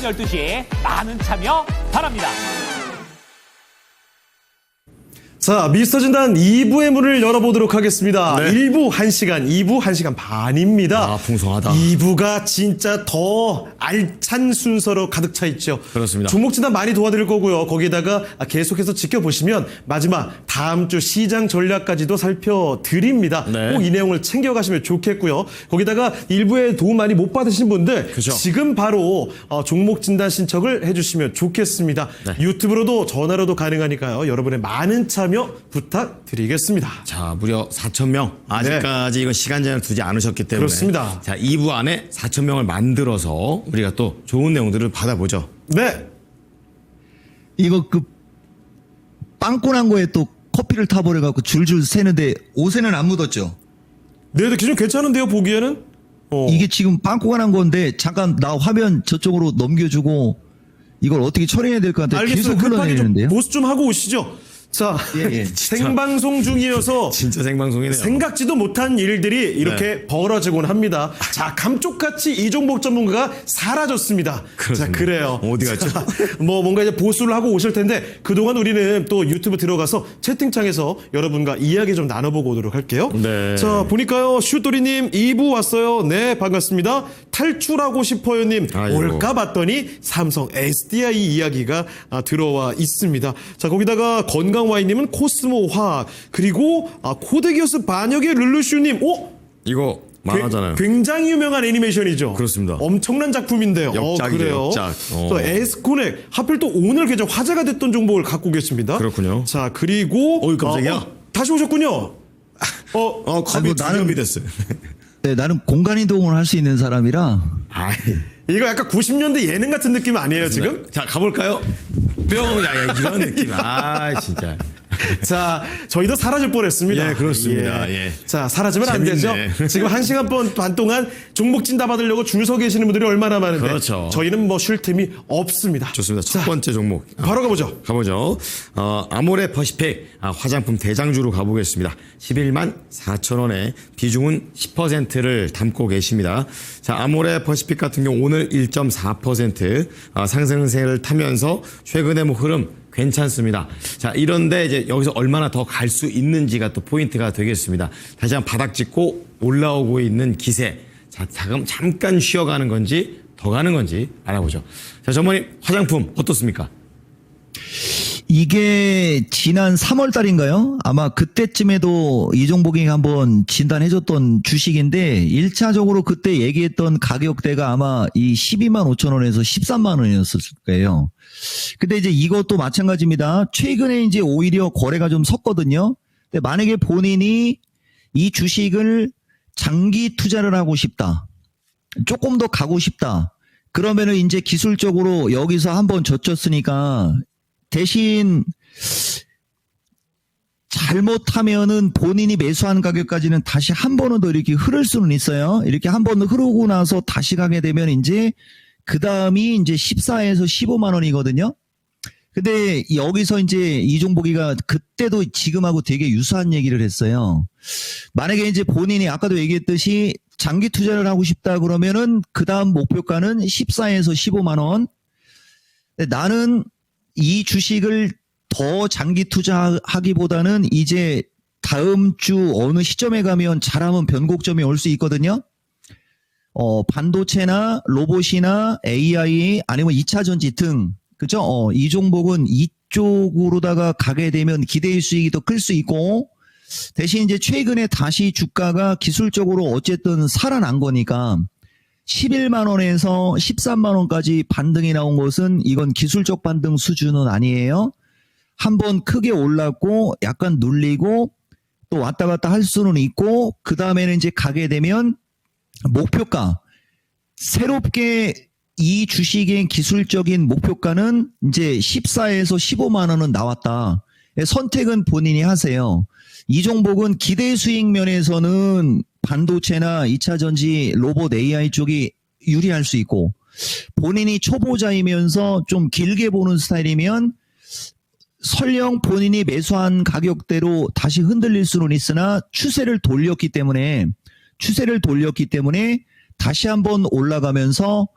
오전 12시에 많은 참여 바랍니다. 자, 미스터 진단 2부의 문을 열어보도록 하겠습니다. 네. 1부 1시간, 2부 1시간 반입니다. 아, 풍성하다. 2부가 진짜 더 알찬 순서로 가득 차 있죠. 그렇습니다. 종목 진단 많이 도와드릴 거고요. 거기에다가 계속해서 지켜보시면 마지막 다음 주 시장 전략까지도 살펴드립니다. 네. 꼭 이 내용을 챙겨가시면 좋겠고요. 거기다가 일부에 도움 많이 못 받으신 분들 그죠. 지금 바로 종목 진단 신청을 해주시면 좋겠습니다. 네. 유튜브로도 전화로도 가능하니까요. 여러분의 많은 참여 부탁드리겠습니다. 자, 무려 4,000명. 아직까지 이건 시간 제한을 두지 않으셨기 때문에. 그렇습니다. 자, 2부 안에 4,000명을 만들어서 우리가 또 좋은 내용들을 받아보죠. 네. 이거 그 빵꾸 난 거에 또 커피를 타버려갖고 줄줄 새는데 옷에는 안 묻었죠? 네, 기준 괜찮은데요, 보기에는? 이게 지금 빵꾸가 난 건데 잠깐 나 화면 저쪽으로 넘겨주고 이걸 어떻게 처리해야 될 것 같아요. 알겠어요. 계속 급하게 좀 흘러내리는데요. 보수 좀 하고 오시죠. 자, 예. 생방송 중이어서 진짜 생방송이네요. 생각지도 못한 일들이 이렇게 벌어지곤 합니다. 자, 감쪽같이 이종복 전문가가 사라졌습니다. 그렇습니다. 자, 그래요. 어디 갔죠? 자, 뭔가 이제 보수를 하고 오실 텐데 그동안 우리는 또 유튜브 들어가서 채팅창에서 여러분과 이야기 좀 나눠보고 오도록 할게요. 네. 자, 보니까요. 슈토리님 2부 왔어요. 네, 반갑습니다. 탈출하고 싶어요님 아이고. 올까 봤더니 삼성 SDI 이야기가 들어와 있습니다. 자, 거기다가 건강와이님은 코스모 화학, 그리고 코데기어스 반역의 룰루슈님, 이거 만화잖아요. 굉장히 유명한 애니메이션이죠. 그렇습니다. 엄청난 작품인데요. 역작이죠, 그래요. 역작. 또 에스코넥, 하필 또 오늘 계정 화제가 됐던 종목을 갖고 계십니다. 그렇군요. 자, 그리고 어이, 깜짝이야. 다시 오셨군요. 겁이 아이고, 두 나는- 겹이 됐어요. 네, 나는 공간 이동을 할 수 있는 사람이라 아이. 이거 약간 90년대 예능 같은 느낌 아니에요, 지금? 자, 가볼까요? 뿅! 야, 이런 느낌. 아, 진짜. 자, 저희도 사라질 뻔했습니다. 예, 그렇습니다. 예. 자, 사라지면 안 되죠. 재밌네. 지금 1시간 반 동안 종목 진단 받으려고 줄 서 계시는 분들이 얼마나 많은데 그렇죠. 저희는 뭐 쉴 틈이 없습니다. 좋습니다. 첫 자, 번째 종목. 바로 가보죠. 가보죠. 아모레 퍼시픽 화장품 대장주로 가보겠습니다. 11만 4천 원에 비중은 10%를 담고 계십니다. 자, 아모레 퍼시픽 같은 경우 오늘 1.4% 상승세를 타면서 최근의 뭐 흐름 괜찮습니다. 자, 이런데 이제 여기서 얼마나 더 갈 수 있는지가 또 포인트가 되겠습니다. 다시 한번 바닥 짚고 올라오고 있는 기세. 자, 잠깐 쉬어가는 건지 더 가는 건지 알아보죠. 자, 전문님 화장품 어떻습니까? 이게 지난 3월 달인가요? 아마 그때쯤에도 이종복이 한번 진단해줬던 주식인데 1차적으로 그때 얘기했던 가격대가 아마 이 12만 5천 원에서 13만 원이었을 거예요. 근데 이제 이것도 마찬가지입니다. 최근에 이제 오히려 거래가 좀 섰거든요. 근데 만약에 본인이 이 주식을 장기 투자를 하고 싶다. 조금 더 가고 싶다. 그러면은 이제 기술적으로 여기서 한번 젖혔으니까 대신 잘못하면은 본인이 매수한 가격까지는 다시 한 번은 더 이렇게 흐를 수는 있어요. 이렇게 한 번 흐르고 나서 다시 가게 되면 이제 그 다음이 이제 14에서 15만 원이거든요. 근데 여기서 이제 이종복이가 그때도 지금하고 되게 유사한 얘기를 했어요. 만약에 이제 본인이 아까도 얘기했듯이 장기 투자를 하고 싶다 그러면은 그 다음 목표가는 14에서 15만 원. 근데 나는 이 주식을 더 장기 투자하기보다는 이제 다음 주 어느 시점에 가면 잘하면 변곡점이 올 수 있거든요. 반도체나 로봇이나 AI 아니면 2차 전지 등, 그죠? 이 종목은 이쪽으로다가 가게 되면 기대의 수익이 더 클 수 있고, 대신 이제 최근에 다시 주가가 기술적으로 어쨌든 살아난 거니까 11만 원에서 13만 원까지 반등이 나온 것은 이건 기술적 반등 수준은 아니에요. 한번 크게 올랐고 약간 눌리고 또 왔다 갔다 할 수는 있고 그 다음에는 이제 가게 되면 목표가 새롭게 이 주식의 기술적인 목표가는 이제 14에서 15만 원은 나왔다. 선택은 본인이 하세요. 이 종목은 기대 수익 면에서는 반도체나 2차 전지, 로봇 AI 쪽이 유리할 수 있고 본인이 초보자이면서 좀 길게 보는 스타일이면 설령 본인이 매수한 가격대로 다시 흔들릴 수는 있으나 추세를 돌렸기 때문에 다시 한번 올라가면서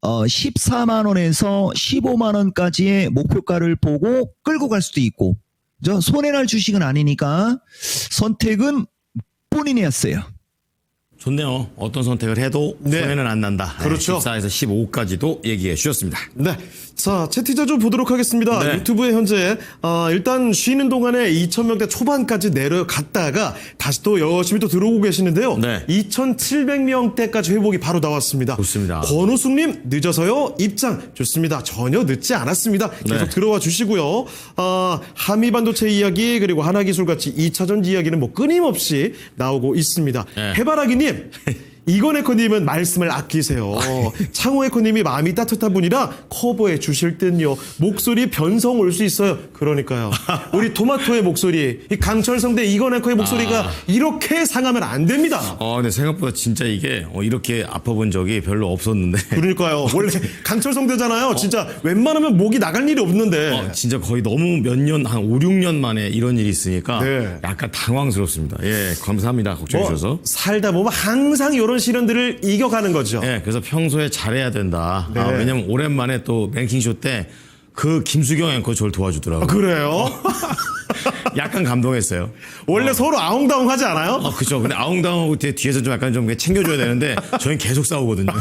14만 원에서 15만 원까지의 목표가를 보고 끌고 갈 수도 있고, 손해날 주식은 아니니까 선택은 본인이 했어요. 좋네요. 어떤 선택을 해도 네. 손해는 안 난다. 그렇죠. 14에서 15까지도 얘기해 주셨습니다. 네. 자, 채팅자 좀 보도록 하겠습니다. 네. 유튜브에 현재, 일단 쉬는 동안에 2,000명대 초반까지 내려갔다가 다시 또 열심히 또 들어오고 계시는데요. 네. 2,700명대까지 회복이 바로 나왔습니다. 좋습니다. 권우숙님, 늦어서요. 입장. 좋습니다. 전혀 늦지 않았습니다. 계속 네. 들어와 주시고요. 한미반도체 이야기, 그리고 하나기술같이 2차전지 이야기는 뭐 끊임없이 나오고 있습니다. 네. 해바라기님. 이건에커님은 말씀을 아끼세요. 창호에커님이 마음이 따뜻한 분이라 커버해 주실 듯요. 목소리 변성 올 수 있어요. 그러니까요. 우리 토마토의 목소리, 이 강철성대 이건에커의 목소리가 이렇게 상하면 안 됩니다. 근데 생각보다 진짜 이게 이렇게 아파본 적이 별로 없었는데. 그러니까요. 원래 강철성대잖아요. 진짜 웬만하면 목이 나갈 일이 없는데. 진짜 거의 너무 몇 년, 한 5, 6년 만에 이런 일이 있으니까 네. 약간 당황스럽습니다. 예, 감사합니다. 걱정해 주셔서. 살다 보면 항상 이런 시련들을 이겨가는 거죠. 예, 그래서 평소에 잘해야 된다. 네. 왜냐면 오랜만에 또 랭킹쇼 때 그 김수경 앵커 저를 도와주더라고요. 그래요? 약간 감동했어요. 원래 서로 아웅다웅 하지 않아요? 그죠. 근데 아웅다웅하고 뒤에서 좀 약간 좀 챙겨줘야 되는데 저희는 계속 싸우거든요.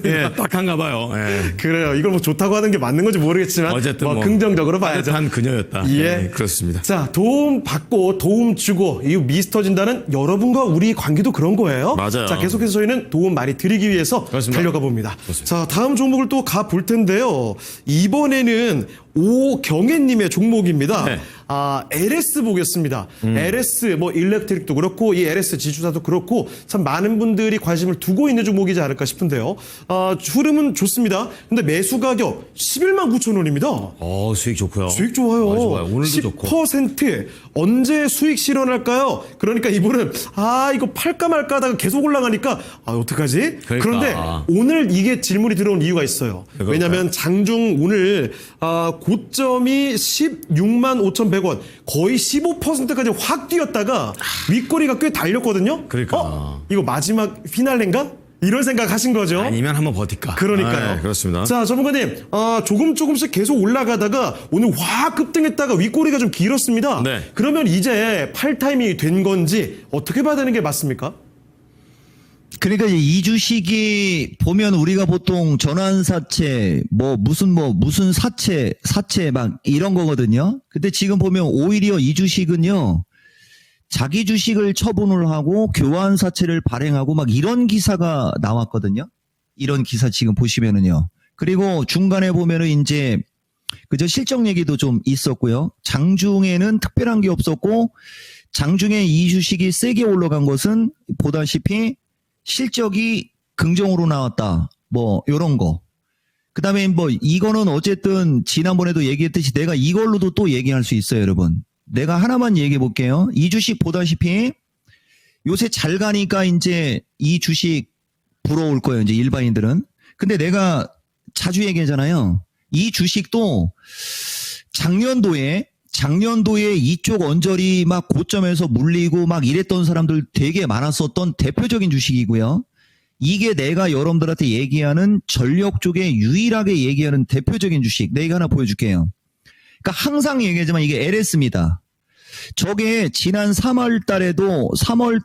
예, 딱한가 봐요. 예. 그래요. 이걸 뭐 좋다고 하는 게 맞는 건지 모르겠지만 어쨌든 뭐 뭐 긍정적으로 봐야죠. 따뜻한 그녀였다. 예. 그렇습니다. 자, 도움 받고 도움 주고 이 미스터 진단은 여러분과 우리 관계도 그런 거예요. 맞아요. 자, 계속해서 저희는 도움 많이 드리기 위해서 그렇습니다. 달려가 봅니다. 그렇습니다. 자, 다음 종목을 또 가 볼 텐데요. 이번에는 오경혜님의 종목입니다. 네. LS 보겠습니다. LS 뭐 일렉트릭도 그렇고 이 LS 지주사도 그렇고 참 많은 분들이 관심을 두고 있는 종목이지 않을까 싶은데요. 흐름은 좋습니다. 근데 매수 가격 11만 9천 원입니다. 수익 좋고요. 수익 좋아요. 좋아요. 오늘도 좋고. 10% 언제 수익 실현할까요? 그러니까 이분은 이거 팔까 말까 하다가 계속 올라가니까 어떡하지? 그러니까. 그런데 오늘 이게 질문이 들어온 이유가 있어요. 그럴까요? 왜냐하면 장중 오늘 고점이 16만 5,100원 거의 15%까지 확 뛰었다가 윗꼬리가 꽤 달렸거든요. 그러니까. 이거 마지막 피날레인가? 이런 생각 하신 거죠? 아니면 한번 버틸까. 그러니까요. 그렇습니다. 자, 전문가님, 조금씩 계속 올라가다가 오늘 확 급등했다가 윗꼬리가 좀 길었습니다. 네. 그러면 이제 팔 타이밍이 된 건지 어떻게 봐야 되는 게 맞습니까? 그러니까 이제 이 주식이 보면 우리가 보통 전환사채, 무슨 사채 막 이런 거거든요. 근데 지금 보면 오히려 이 주식은요, 자기 주식을 처분을 하고 교환사채를 발행하고 막 이런 기사가 나왔거든요. 이런 기사 지금 보시면은요. 그리고 중간에 보면은 이제 그저 실적 얘기도 좀 있었고요. 장중에는 특별한 게 없었고 장중에 이 주식이 세게 올라간 것은 보다시피 실적이 긍정으로 나왔다. 뭐 요런 거. 그다음에 뭐 이거는 어쨌든 지난번에도 얘기했듯이 내가 이걸로도 또 얘기할 수 있어요, 여러분. 내가 하나만 얘기해 볼게요. 이 주식 보다시피 요새 잘 가니까 이제 이 주식 부러울 거예요, 이제 일반인들은. 근데 내가 자주 얘기하잖아요. 이 주식도 작년도에 이쪽 언저리 막 고점에서 물리고 막 이랬던 사람들 되게 많았었던 대표적인 주식이고요. 이게 내가 여러분들한테 얘기하는 전력 쪽에 유일하게 얘기하는 대표적인 주식. 내가 하나 보여줄게요. 그러니까 항상 얘기하지만 이게 LS입니다. 저게 지난 3월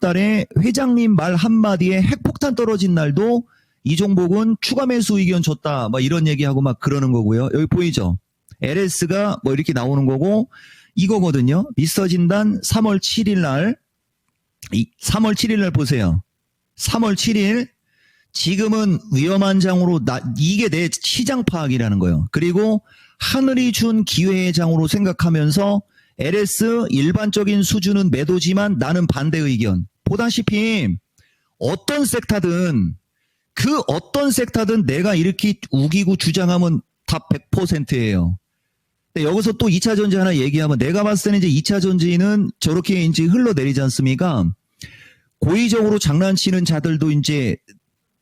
달에 회장님 말 한마디에 핵폭탄 떨어진 날도 이 종목은 추가 매수 의견 줬다. 막 이런 얘기하고 막 그러는 거고요. 여기 보이죠? LS가 뭐 이렇게 나오는 거고 이거거든요. 미스터 진단 3월 7일 날 3월 7일 날 보세요. 3월 7일 지금은 위험한 장으로 이게 내 시장 파악이라는 거예요. 그리고 하늘이 준 기회의 장으로 생각하면서 LS 일반적인 수준은 매도지만 나는 반대 의견. 보다시피 어떤 섹터든 내가 이렇게 우기고 주장하면 다 100%예요. 여기서 또 2차 전지 하나 얘기하면 내가 봤을 때는 이제 2차 전지는 저렇게 이제 흘러내리지 않습니까? 고의적으로 장난치는 자들도 이제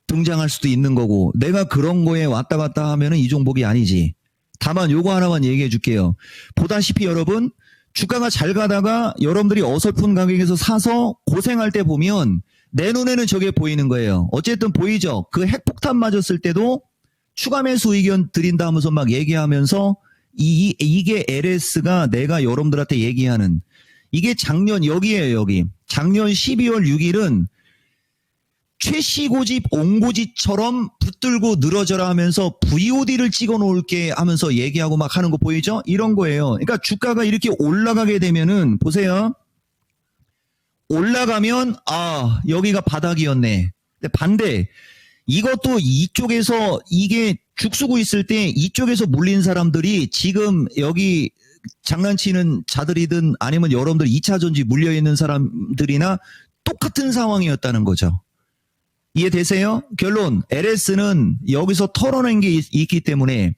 등장할 수도 있는 거고 내가 그런 거에 왔다 갔다 하면은 이 종목이 아니지. 다만 요거 하나만 얘기해 줄게요. 보다시피 여러분 주가가 잘 가다가 여러분들이 어설픈 가격에서 사서 고생할 때 보면 내 눈에는 저게 보이는 거예요. 어쨌든 보이죠? 그 핵폭탄 맞았을 때도 추가 매수 의견 드린다 하면서 막 얘기하면서 이게 LS가 내가 여러분들한테 얘기하는 이게 작년 여기에요, 여기. 작년 12월 6일은 최씨고집 옹고지처럼 붙들고 늘어져라 하면서 VOD를 찍어 놓을게 하면서 얘기하고 막 하는 거 보이죠? 이런 거예요. 그러니까 주가가 이렇게 올라가게 되면은 보세요. 올라가면 여기가 바닥이었네. 근데 반대 이것도 이쪽에서 이게 죽쓰고 있을 때 이쪽에서 물린 사람들이 지금 여기 장난치는 자들이든 아니면 여러분들 2차 전지 물려있는 사람들이나 똑같은 상황이었다는 거죠. 이해되세요? 결론 LS는 여기서 털어낸 게 있기 때문에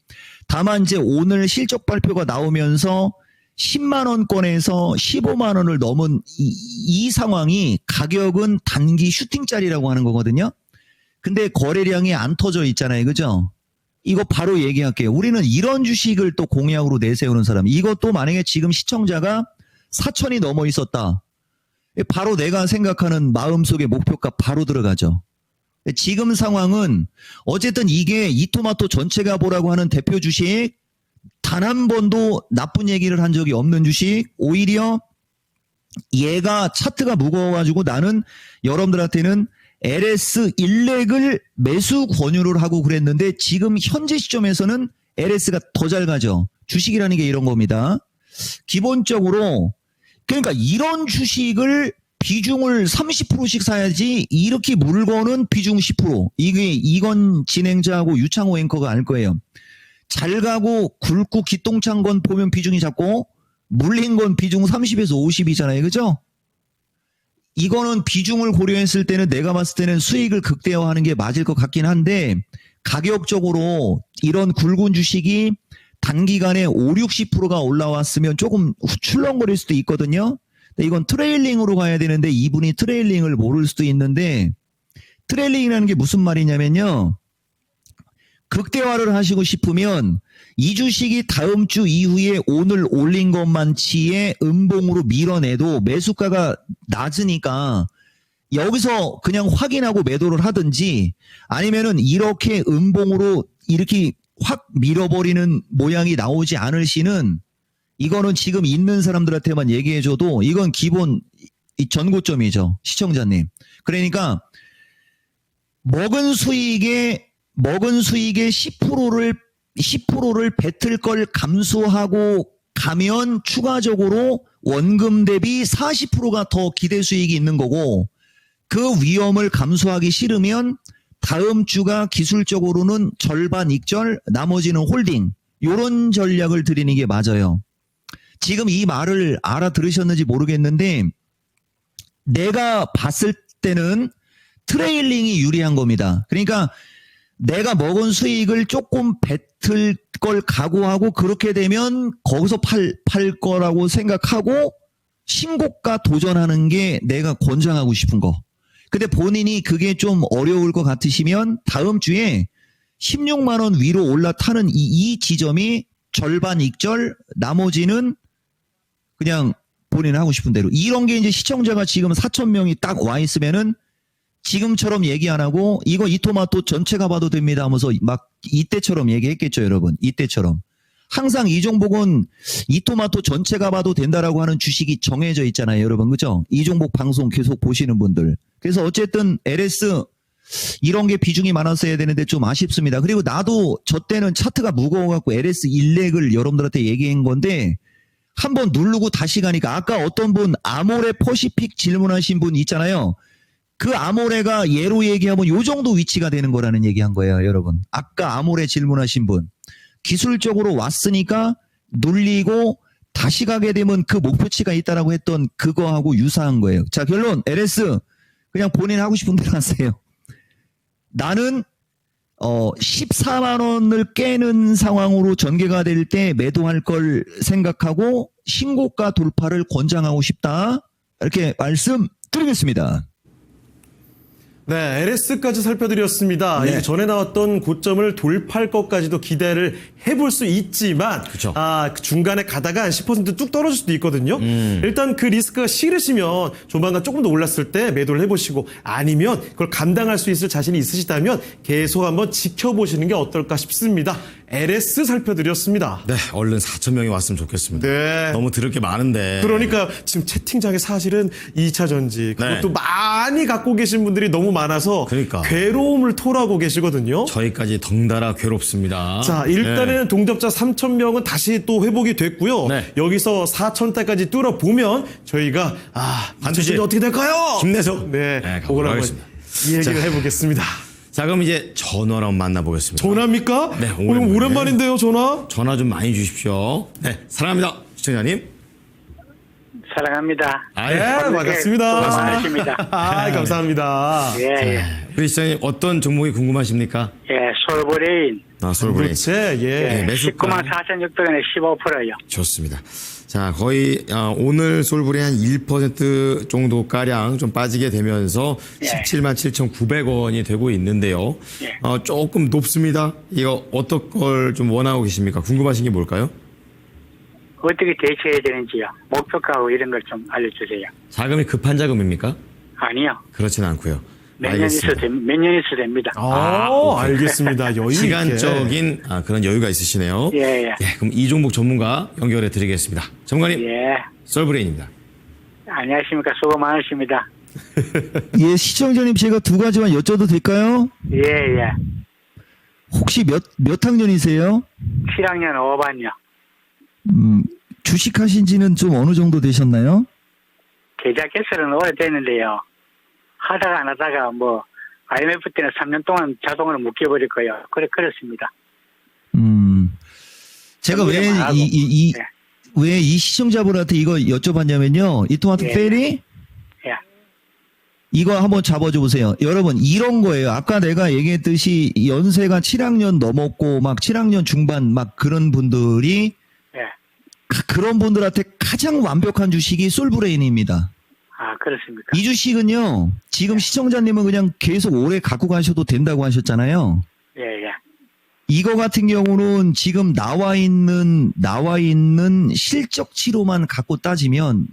다만 이제 오늘 실적 발표가 나오면서 10만 원권에서 15만 원을 넘은 이 상황이 가격은 단기 슈팅짜리라고 하는 거거든요. 근데 거래량이 안 터져 있잖아요. 그죠? 이거 바로 얘기할게요. 우리는 이런 주식을 또 공약으로 내세우는 사람. 이것도 만약에 지금 시청자가 4천이 넘어 있었다. 바로 내가 생각하는 마음속의 목표가 바로 들어가죠. 지금 상황은 어쨌든 이게 이토마토 전체가 보라고 하는 대표 주식 단 한 번도 나쁜 얘기를 한 적이 없는 주식 오히려 얘가 차트가 무거워가지고 나는 여러분들한테는 LS 일렉을 매수 권유를 하고 그랬는데 지금 현재 시점에서는 LS가 더 잘 가죠. 주식이라는 게 이런 겁니다. 기본적으로 그러니까 이런 주식을 비중을 30%씩 사야지 이렇게 물건은 비중 10%. 이게 이건 진행자하고 유창호 앵커가 알 거예요. 잘 가고 굵고 기똥찬 건 보면 비중이 작고 물린 건 비중 30에서 50이잖아요. 그죠? 이거는 비중을 고려했을 때는 내가 봤을 때는 수익을 극대화하는 게 맞을 것 같긴 한데 가격적으로 이런 굵은 주식이 단기간에 5, 60%가 올라왔으면 조금 출렁거릴 수도 있거든요. 근데 이건 트레일링으로 가야 되는데 이분이 트레일링을 모를 수도 있는데 트레일링이라는 게 무슨 말이냐면요. 극대화를 하시고 싶으면 이 주식이 다음 주 이후에 오늘 올린 것만치의 음봉으로 밀어내도 매수가가 낮으니까 여기서 그냥 확인하고 매도를 하든지 아니면은 이렇게 음봉으로 이렇게 확 밀어버리는 모양이 나오지 않을 시는 이거는 지금 있는 사람들한테만 얘기해줘도 이건 기본 전고점이죠. 시청자님. 그러니까 먹은 수익의 10%를 뱉을 걸 감수하고 가면 추가적으로 원금 대비 40%가 더 기대 수익이 있는 거고 그 위험을 감수하기 싫으면 다음 주가 기술적으로는 절반 익절 나머지는 홀딩 요런 전략을 드리는 게 맞아요. 지금 이 말을 알아들으셨는지 모르겠는데 내가 봤을 때는 트레일링이 유리한 겁니다. 그러니까 내가 먹은 수익을 조금 뱉을 걸 각오하고 그렇게 되면 거기서 팔 거라고 생각하고 신고가 도전하는 게 내가 권장하고 싶은 거. 근데 본인이 그게 좀 어려울 것 같으시면 다음 주에 16만 원 위로 올라타는 이 지점이 절반 익절 나머지는 그냥 본인 하고 싶은 대로. 이런 게 이제 시청자가 지금 4,000명이 딱 와 있으면은 지금처럼 얘기 안 하고 이거 이토마토 전체가 봐도 됩니다 하면서 막 이때처럼 얘기했겠죠, 여러분. 이때처럼. 항상 이종복은 이토마토 전체가 봐도 된다라고 하는 주식이 정해져 있잖아요, 여러분. 그죠? 이종복 방송 계속 보시는 분들. 그래서 어쨌든 LS 이런 게 비중이 많았어야 되는데 좀 아쉽습니다. 그리고 나도 저 때는 차트가 무거워갖고 LS 일렉을 여러분들한테 얘기한 건데 한번 누르고 다시 가니까 아까 어떤 분 아모레 퍼시픽 질문하신 분 있잖아요. 그 아모레가 예로 얘기하면 요 정도 위치가 되는 거라는 얘기한 거예요, 여러분. 아까 아모레 질문하신 분. 기술적으로 왔으니까 눌리고 다시 가게 되면 그 목표치가 있다라고 했던 그거하고 유사한 거예요. 자, 결론 LS 그냥 본인 하고 싶은 대로 하세요. 나는 14만 원을 깨는 상황으로 전개가 될 때 매도할 걸 생각하고 신고가 돌파를 권장하고 싶다. 이렇게 말씀드리겠습니다. 네, LS까지 살펴드렸습니다. 네. 이게 전에 나왔던 고점을 돌파할 것까지도 기대를 해볼 수 있지만, 그쵸. 그 중간에 가다가 한 10%뚝 떨어질 수도 있거든요. 일단 그 리스크가 싫으시면 조만간 조금 더 올랐을 때 매도를 해보시고, 아니면 그걸 감당할 수 있을 자신이 있으시다면 계속 한번 지켜보시는 게 어떨까 싶습니다. LS 살펴드렸습니다. 네, 얼른 4,000명이 왔으면 좋겠습니다. 네. 너무 들을 게 많은데. 그러니까 지금 채팅창에 사실은 2차 전지 그것도 네. 많이 갖고 계신 분들이 너무 많아서 그러니까. 괴로움을 토로하고 계시거든요. 저희까지 덩달아 괴롭습니다. 자, 일단은 네. 동접자 3,000명은 다시 또 회복이 됐고요. 네. 여기서 4,000대까지 뚫어보면 저희가 반드시 반드시 어떻게 될까요? 힘내서 네, 네, 그걸 한번 가보겠습니다. 이 얘기를 자. 해보겠습니다. 자, 그럼 이제 전화로 한번 만나보겠습니다. 전화입니까? 네, 오랜만인데요, 전화? 전화 좀 많이 주십시오. 네, 사랑합니다. 시청자님. 사랑합니다. 네, 반갑습니다. 수고 많으십니다. 감사합니다. 예, 예. 우리 시청자님 어떤 종목이 궁금하십니까? 예, 솔브레인. 솔브레인. 그렇지, 예. 네, 매수가 19만 4,600원에 15%요. 좋습니다. 자, 거의 오늘 솔브레인 한 1% 정도 가량 좀 빠지게 되면서 예. 17만 7,900원이 되고 있는데요. 예. 조금 높습니다. 이거 어떤 걸 좀 원하고 계십니까? 궁금하신 게 뭘까요? 어떻게 대처해야 되는지요. 목표가하고 이런 걸 좀 알려주세요. 자금이 급한 자금입니까? 아니요. 그렇지는 않고요. 몇 년 있어도 됩니다. 알겠습니다. 여유 있게. 시간적인 그런 여유가 있으시네요. 예, 예. 그럼 이 종목 전문가 연결해 드리겠습니다. 전문가님, 예. 솔브레인입니다. 안녕하십니까. 수고 많으십니다. 예, 시청자님 제가 두 가지만 여쭤도 될까요? 예, 예. 혹시 몇 학년이세요? 7학년 5반요. 주식하신 지는 좀 어느 정도 되셨나요? 계좌 개설은 오래됐는데요. 하다가 안 하다가 IMF 때는 3년 동안 자동으로 묶여버릴 거예요. 그렇습니다. 제가 왜 정리를 안 하고. 왜 이 시청자분한테 이거 여쭤봤냐면요. 이 토마토 예. 페리 예. 이거 한번 잡아줘 보세요. 여러분 이런 거예요. 아까 내가 얘기했듯이 연세가 7학년 넘었고 막 7학년 중반 막 그런 분들이 예. 그런 분들한테 가장 완벽한 주식이 솔브레인입니다. 아, 그렇습니까? 이 주식은요. 지금 시청자님은 그냥 계속 오래 갖고 가셔도 된다고 하셨잖아요. 예, 예. 이거 같은 경우는 지금 나와 있는 실적치로만 갖고 따지면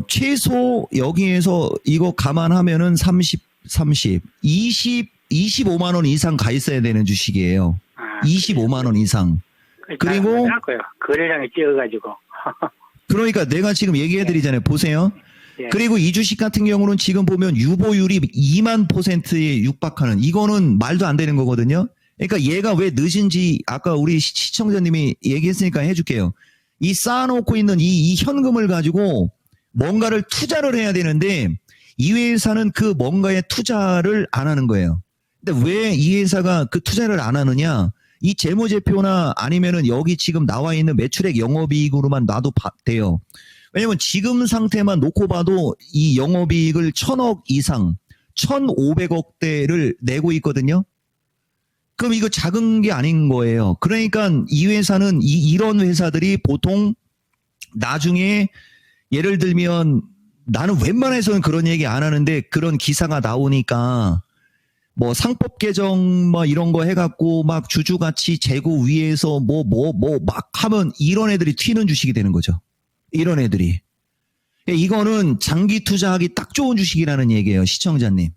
최소 여기에서 이거 감안하면은 25만 원 이상 가 있어야 되는 주식이에요. 25만 원 이상. 그리고 거래량이 뛰어가지고. 그러니까 내가 지금 얘기해 드리잖아요. 보세요. 예. 그리고 이 주식 같은 경우는 지금 보면 유보율이 2만 %에 육박하는 이거는 말도 안 되는 거거든요. 그러니까 얘가 왜 늦은지 아까 우리 시청자님이 얘기했으니까 해줄게요. 이 쌓아놓고 있는 이 현금을 가지고 뭔가를 투자를 해야 되는데 이 회사는 그 뭔가에 투자를 안 하는 거예요. 근데 왜 이 회사가 그 투자를 안 하느냐? 이 재무제표나 아니면은 여기 지금 나와 있는 매출액 영업이익으로만 놔도 돼요. 왜냐면 지금 상태만 놓고 봐도 이 영업이익을 1,000억 이상, 1,500억대를 내고 있거든요. 그럼 이거 작은 게 아닌 거예요. 그러니까 이 회사는 이런 회사들이 보통 나중에 예를 들면 나는 웬만해서는 그런 얘기 안 하는데 그런 기사가 나오니까 상법 개정 이런 거 해갖고 막 주주가치 재고 위에서 막 하면 이런 애들이 튀는 주식이 되는 거죠. 이런 애들이. 이거는 장기 투자하기 딱 좋은 주식이라는 얘기예요, 시청자님.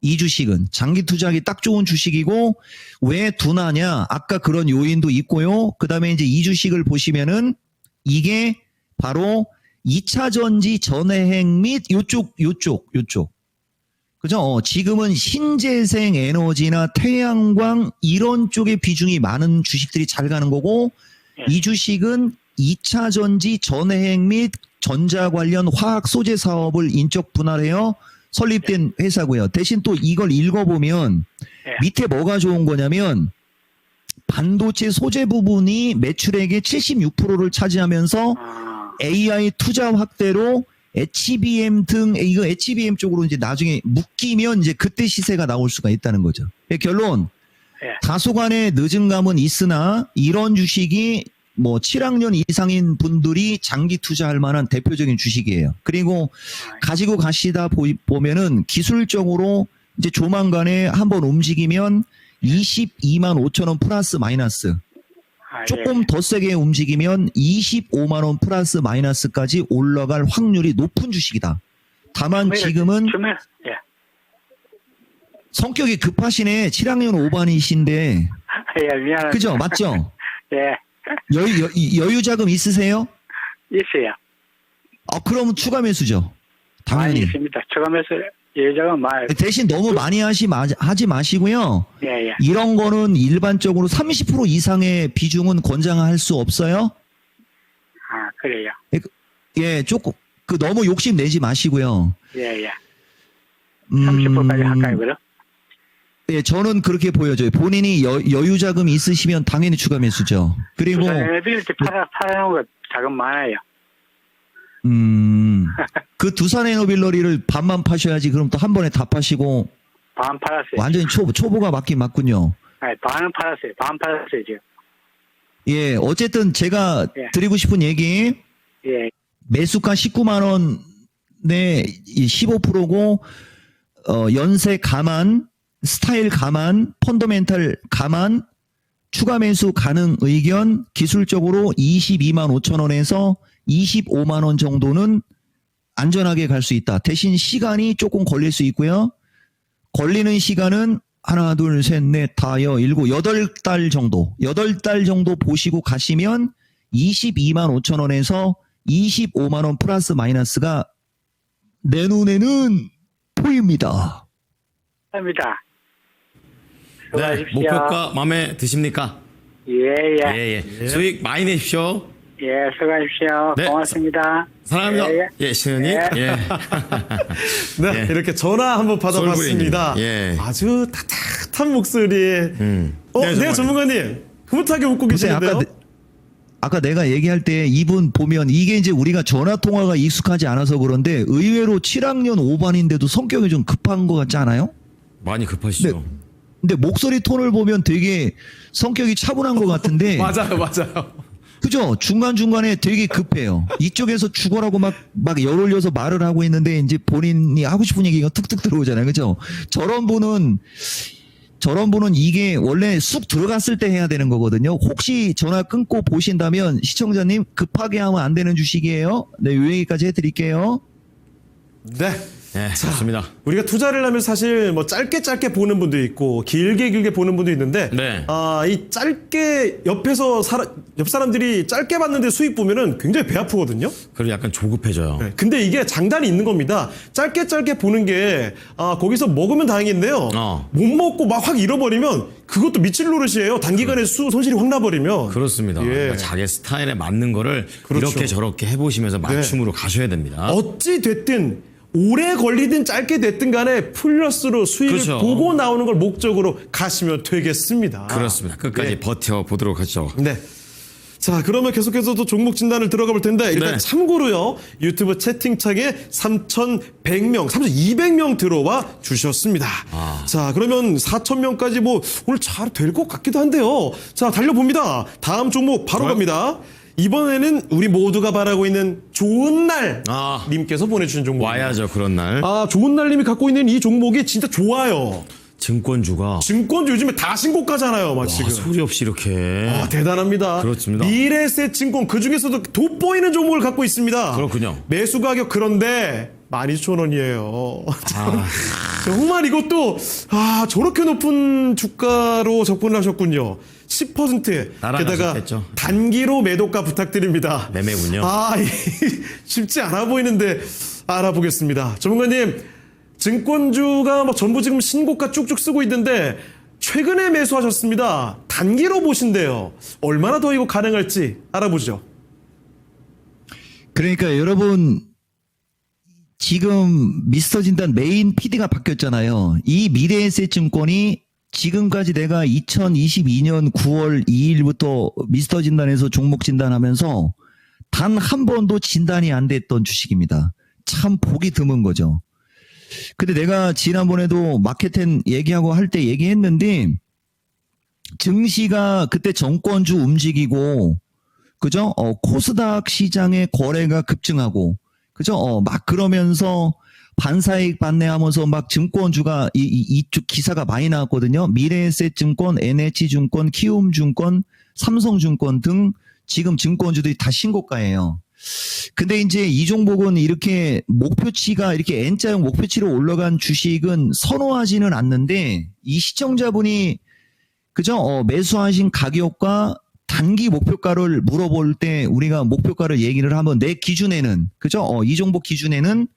이 주식은 장기 투자하기 딱 좋은 주식이고 왜 둔하냐? 아까 그런 요인도 있고요. 그다음에 이제 이 주식을 보시면은 이게 바로 2차 전지 전해행 및 요쪽. 그죠? 지금은 신재생 에너지나 태양광 이런 쪽의 비중이 많은 주식들이 잘 가는 거고 이 주식은 2차 전지 전해행 및 전자 관련 화학 소재 사업을 인적 분할하여 설립된 회사고요. 대신 또 이걸 읽어보면 밑에 뭐가 좋은 거냐면 반도체 소재 부분이 매출액의 76%를 차지하면서 AI 투자 확대로 HBM 등 이거 HBM 쪽으로 이제 나중에 묶이면 이제 그때 시세가 나올 수가 있다는 거죠. 결론 다소간의 늦은 감은 있으나 이런 주식이 뭐 7학년 이상인 분들이 장기 투자할 만한 대표적인 주식이에요. 그리고 가지고 가시다 보면은 기술적으로 이제 조만간에 한번 움직이면 22만 5천 원 플러스 마이너스. 조금 더 세게 움직이면 25만 원 플러스 마이너스까지 올라갈 확률이 높은 주식이다. 다만 지금은 예. 성격이 급하시네. 7학년 5반이신데. 예, 미안합니다. 그죠? 맞죠? 예, 여유 자금 있으세요? 있어요. 그러면 추가 매수죠. 많이 당연히. 있습니다. 추가면서 예정은 많이. 대신 너무 많이 하지 마시고요. 예, 예. 이런 거는 일반적으로 30% 이상의 비중은 권장할 수 없어요. 아, 그래요. 예, 조금 너무 욕심 내지 마시고요. 예, 예. 30%까지 할까요, 그럼? 예, 저는 그렇게 보여져요. 본인이 여유 자금 있으시면 당연히 추가 매수죠. 그리고 에너빌리티 팔아놓은 거 자금 많아요. 그 두산 에너빌러리를 반만 파셔야지. 그럼 또 한 번에 다 파시고 반 팔았어요. 완전히 초보가 맞긴 맞군요. 아니, 반은 팔았어요. 반 팔았어요, 지금. 예, 어쨌든 제가 예. 드리고 싶은 얘기, 예, 매수가 19만 원에 15%고 연세 감안, 스타일 감안, 펀더멘탈 감안, 추가 매수 가능 의견, 기술적으로 22만 5천 원에서 25만 원 정도는 안전하게 갈 수 있다. 대신 시간이 조금 걸릴 수 있고요. 걸리는 시간은 하나, 둘, 셋, 넷, 다여, 일곱, 8달 정도. 8달 정도 보시고 가시면 22만 5천 원에서 25만 원 플러스 마이너스가 내 눈에는 보입니다. 합니다. 네, 수고하십시오. 목표가 마음에 드십니까? 예, 예. 예. 수익 많이 내십시오. 예, 수고하십시오. 네. 고맙습니다. 사랑합니다. 예, 예, 신현님. 예. 예. 네, 예. 이렇게 전화 한번 받아봤습니다. 솔브리님. 예. 아주 따뜻한 목소리에. 네, 네, 전문가님. 흐뭇하게 웃고 글쎄, 계시는데요. 아까 내가 얘기할 때 이분 보면 이게 이제 우리가 전화 통화가 익숙하지 않아서 그런데 의외로 7학년 5반인데도 성격이 좀 급한 것 같지 않아요? 많이 급하시죠. 근데 목소리 톤을 보면 되게 성격이 차분한 것 같은데 맞아요. 그죠? 중간중간에 되게 급해요. 이쪽에서 죽어라고 막 열 올려서 말을 하고 있는데 이제 본인이 하고 싶은 얘기가 툭툭 들어오잖아요. 그죠? 저런 분은 이게 원래 쑥 들어갔을 때 해야 되는 거거든요. 혹시 전화 끊고 보신다면 시청자님 급하게 하면 안 되는 주식이에요. 네, 요 얘기까지 해드릴게요. 네. 네, 좋습니다. 우리가 투자를 하면 사실 뭐 짧게 보는 분도 있고 길게 보는 분도 있는데 네. 이 짧게 옆에서 옆 사람들이 짧게 봤는데 수익 보면은 굉장히 배 아프거든요. 그리고 약간 조급해져요. 네, 근데 이게 장단이 있는 겁니다. 짧게 보는 게 거기서 먹으면 다행인데요. 못 먹고 막 확 잃어버리면 그것도 미칠 노릇이에요. 단기간에 손실이 확 나버리면. 그렇습니다. 예. 그러니까 자기 스타일에 맞는 거를 그렇죠. 이렇게 저렇게 해보시면서 맞춤으로 가셔야 됩니다. 어찌 됐든 오래 걸리든 짧게 됐든 간에 플러스로 수익을 그렇죠. 보고 나오는 걸 목적으로 가시면 되겠습니다. 그렇습니다. 끝까지 예. 버텨보도록 하죠. 네. 자, 그러면 계속해서 또 종목 진단을 들어가 볼 텐데 일단 네. 참고로요. 유튜브 채팅창에 3,100명, 3,200명 들어와 주셨습니다. 자, 그러면 4,000명까지 뭐 오늘 잘 될 것 같기도 한데요. 자, 달려봅니다. 다음 종목 바로 좋아요. 갑니다. 이번에는 우리 모두가 바라고 있는 좋은 날 님께서 보내주신 종목. 와야죠, 그런 날. 좋은 날 님이 갖고 있는 이 종목이 진짜 좋아요. 증권주가 증권주 요즘에 다 신고가잖아요. 막 지금. 소리 없이 이렇게. 대단합니다. 그렇습니다. 미래세 증권 그 중에서도 돋보이는 종목을 갖고 있습니다. 그렇군요. 매수 가격 그런데 12,000원이에요. 정말 이것도 저렇게 높은 주가로 접근을 하셨군요. 10% 게다가 날아가셨겠죠. 단기로 매도가 부탁드립니다. 매매군요. 쉽지 않아 보이는데 알아보겠습니다. 전문가님, 증권주가 막 전부 지금 신고가 쭉쭉 쓰고 있는데 최근에 매수하셨습니다. 단기로 보신대요. 얼마나 더 이거 가능할지 알아보죠. 그러니까 여러분 지금 미스터 진단 메인 PD가 바뀌었잖아요. 이 미래에셋 증권이 지금까지 내가 2022년 9월 2일부터 미스터 진단에서 종목 진단하면서 단 한 번도 진단이 안 됐던 주식입니다. 참 보기 드문 거죠. 근데 내가 지난번에도 마켓텐 얘기하고 할 때 얘기했는데 증시가 그때 정권주 움직이고 그죠? 코스닥 시장의 거래가 급증하고, 그죠? 막 그러면서 반사이익 반내하면서 막 증권주가 이쪽 기사가 많이 나왔거든요. 미래에셋증권, NH증권, 키움증권, 삼성증권 등 지금 증권주들이 다 신고가예요. 근데 이제 이 종목은 이렇게 목표치가 이렇게 N자형 목표치로 올라간 주식은 선호하지는 않는데 이 시청자분이 그죠? 매수하신 가격과 단기 목표가를 물어볼 때 우리가 목표가를 얘기를 하면 내 기준에는 그죠? 이 종목 기준에는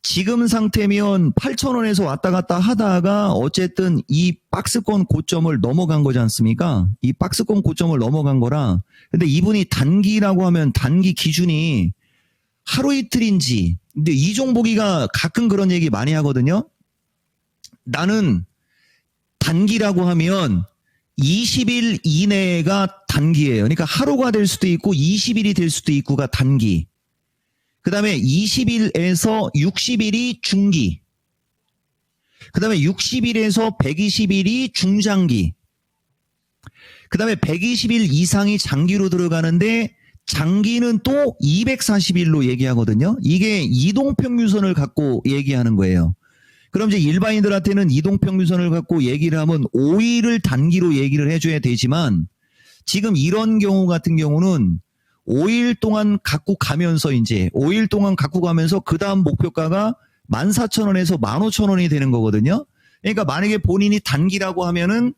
지금 상태면 8,000원에서 왔다 갔다 하다가 어쨌든 이 박스권 고점을 넘어간 거지 않습니까? 이 박스권 고점을 넘어간 거라. 근데 이분이 단기라고 하면 단기 기준이 하루 이틀인지. 근데 이 종목이가 가끔 그런 얘기 많이 하거든요. 나는 단기라고 하면 20일 이내가 단기예요. 그러니까 하루가 될 수도 있고 20일이 될 수도 있고가 단기. 그 다음에 20일에서 60일이 중기. 그 다음에 60일에서 120일이 중장기. 그 다음에 120일 이상이 장기로 들어가는데 장기는 또 240일로 얘기하거든요. 이게 이동평균선을 갖고 얘기하는 거예요. 그럼 이제 일반인들한테는 이동평균선을 갖고 얘기를 하면 5일을 단기로 얘기를 해줘야 되지만 지금 이런 경우 같은 경우는 5일 동안 갖고 가면서 이제 5일 동안 갖고 가면서 그 다음 목표가가 14,000원에서 15,000원이 되는 거거든요. 그러니까 만약에 본인이 단기라고 하면은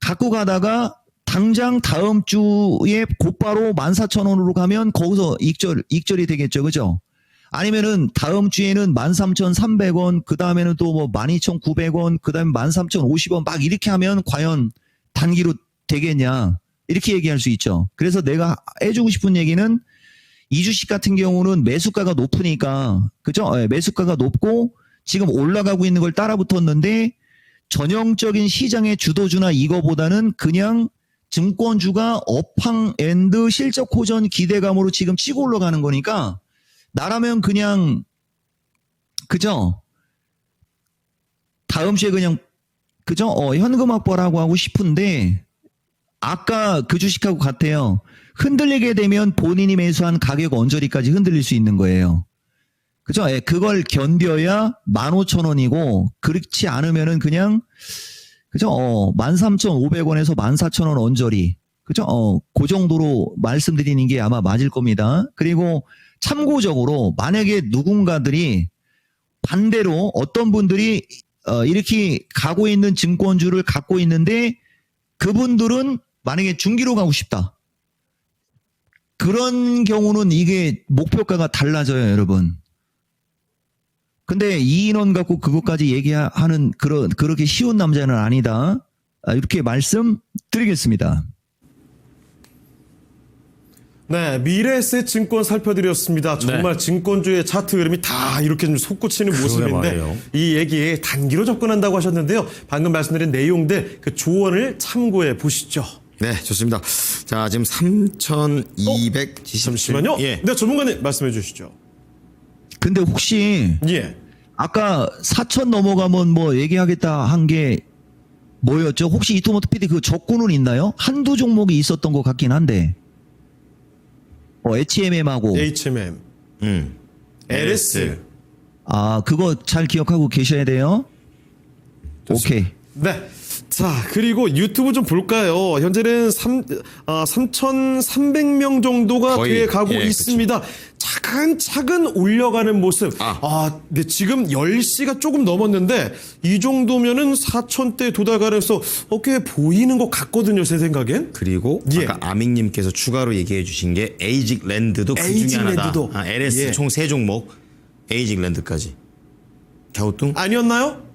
갖고 가다가 당장 다음 주에 곧바로 14,000원으로 가면 거기서 익절이 되겠죠. 그죠? 아니면은 다음 주에는 13,300원, 그 다음에는 또 뭐 12,900원, 그 다음에 13,050원 막 이렇게 하면 과연 단기로 되겠냐. 이렇게 얘기할 수 있죠. 그래서 내가 해주고 싶은 얘기는 이 주식 같은 경우는 매수가가 높으니까, 그죠? 매수가가 높고 지금 올라가고 있는 걸 따라 붙었는데 전형적인 시장의 주도주나 이거보다는 그냥 증권주가 업황&드 실적 호전 기대감으로 지금 치고 올라가는 거니까 나라면 그냥, 그죠? 다음 주에 그냥, 그죠? 현금 확보라고 하고 싶은데 아까 그 주식하고 같아요. 흔들리게 되면 본인이 매수한 가격 언저리까지 흔들릴 수 있는 거예요. 그죠? 그걸 견뎌야 15,000원이고 그렇지 않으면은 그냥 그죠? 13,500원에서 14,000원 언저리. 그죠? 그 정도로 말씀드리는 게 아마 맞을 겁니다. 그리고 참고적으로 만약에 누군가들이 반대로 어떤 분들이 이렇게 가고 있는 증권주를 갖고 있는데 그분들은 만약에 중기로 가고 싶다. 그런 경우는 이게 목표가가 달라져요, 여러분. 근데 이 인원 갖고 그것까지 얘기하는 그렇게 쉬운 남자는 아니다. 이렇게 말씀드리겠습니다. 네, 미래에셋 증권 살펴드렸습니다. 정말 네. 증권주의 차트 흐름이 다 이렇게 좀 솟구치는 모습인데 말이에요. 이 얘기에 단기로 접근한다고 하셨는데요. 방금 말씀드린 내용들 그 조언을 참고해 보시죠. 네, 좋습니다. 자, 지금 3,270. 잠시만요. 예. 네, 전문가님 말씀해 주시죠. 근데 혹시 예. 아까 4천 넘어가면 뭐 얘기하겠다 한 게 뭐였죠? 혹시 이토모토 PD 그 적고는 있나요? 한두 종목이 있었던 것 같긴 한데. HMM하고. HMM, LS. 아, 그거 잘 기억하고 계셔야 돼요. 오케이. 네. 자, 그리고 유튜브 좀 볼까요? 현재는 3,300명 정도가 거의, 돼 가고 예, 있습니다. 차근차근 올려가는 모습. 네, 지금 10시가 조금 넘었는데 이 정도면은 4,000대 도달가면서 꽤 보이는 것 같거든요, 제 생각엔. 그리고 예. 아까 아믹님께서 추가로 얘기해 주신 게 에이직랜드도 그 중에 하나다. 에이직랜드도. LS 예. 총 3종목 에이직랜드까지. 갸우뚱? 아니었나요?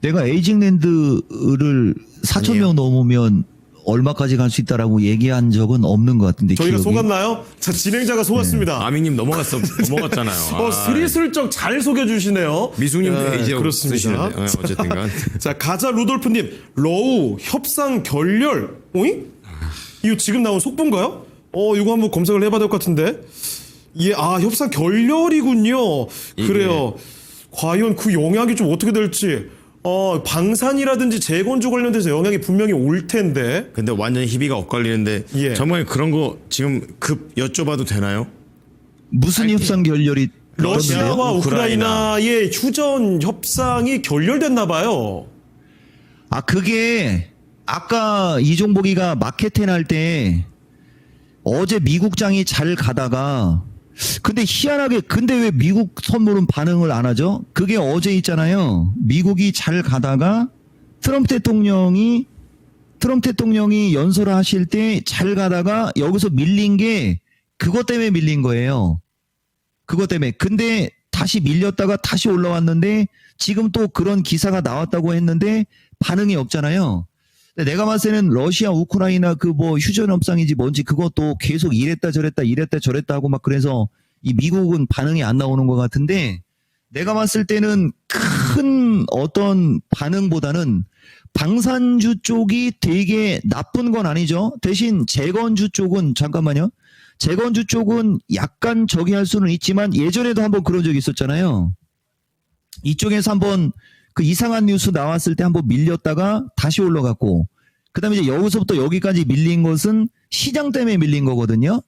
내가 에이징랜드를 4,000명 넘으면 얼마까지 갈 수 있다라고 얘기한 적은 없는 것 같은데. 저희가 기억이? 속았나요? 자, 진행자가 속았습니다. 아믹님 넘어갔잖아요. 스리슬쩍 잘 속여주시네요. 미숙님도 에이지라고 그렇습니다. 쓰시는데. 어쨌든 간. 자, 가자 루돌프님, 러우, 협상 결렬. 오잉? 이거 지금 나온 속보인가요? 이거 한번 검색을 해봐야 될 것 같은데. 예, 협상 결렬이군요. 그래요. 과연 그 영향이 좀 어떻게 될지. 방산이라든지 재건조 관련돼서 영향이 분명히 올 텐데. 근데 완전히 희비가 엇갈리는데 예. 정말 그런 거 지금 급 여쭤봐도 되나요? 무슨 협상 결렬이 러시아와 그런데요? 우크라이나의 휴전 협상이 결렬됐나 봐요. 그게 아까 이종복이가 마케팅 할 때 어제 미국장이 잘 가다가 근데 희한하게 근데 왜 미국 선물은 반응을 안 하죠? 그게 어제 있잖아요. 미국이 잘 가다가 트럼프 대통령이 연설을 하실 때 잘 가다가 여기서 밀린 게 그것 때문에 밀린 거예요. 그것 때문에. 근데 다시 밀렸다가 다시 올라왔는데 지금 또 그런 기사가 나왔다고 했는데 반응이 없잖아요. 근데 내가 봤을 때는 러시아, 우크라이나 그 뭐 휴전 협상인지 뭔지 그것도 계속 이랬다 저랬다 하고 막 그래서 이 미국은 반응이 안 나오는 것 같은데 내가 봤을 때는 큰 어떤 반응보다는 방산주 쪽이 되게 나쁜 건 아니죠. 대신 재건주 쪽은 잠깐만요. 재건주 쪽은 약간 저기 할 수는 있지만 예전에도 한번 그런 적이 있었잖아요. 이쪽에서 한번 그 이상한 뉴스 나왔을 때 한번 밀렸다가 다시 올라갔고 그다음에 이제 여기서부터 여기까지 밀린 것은 시장 때문에 밀린 거거든요.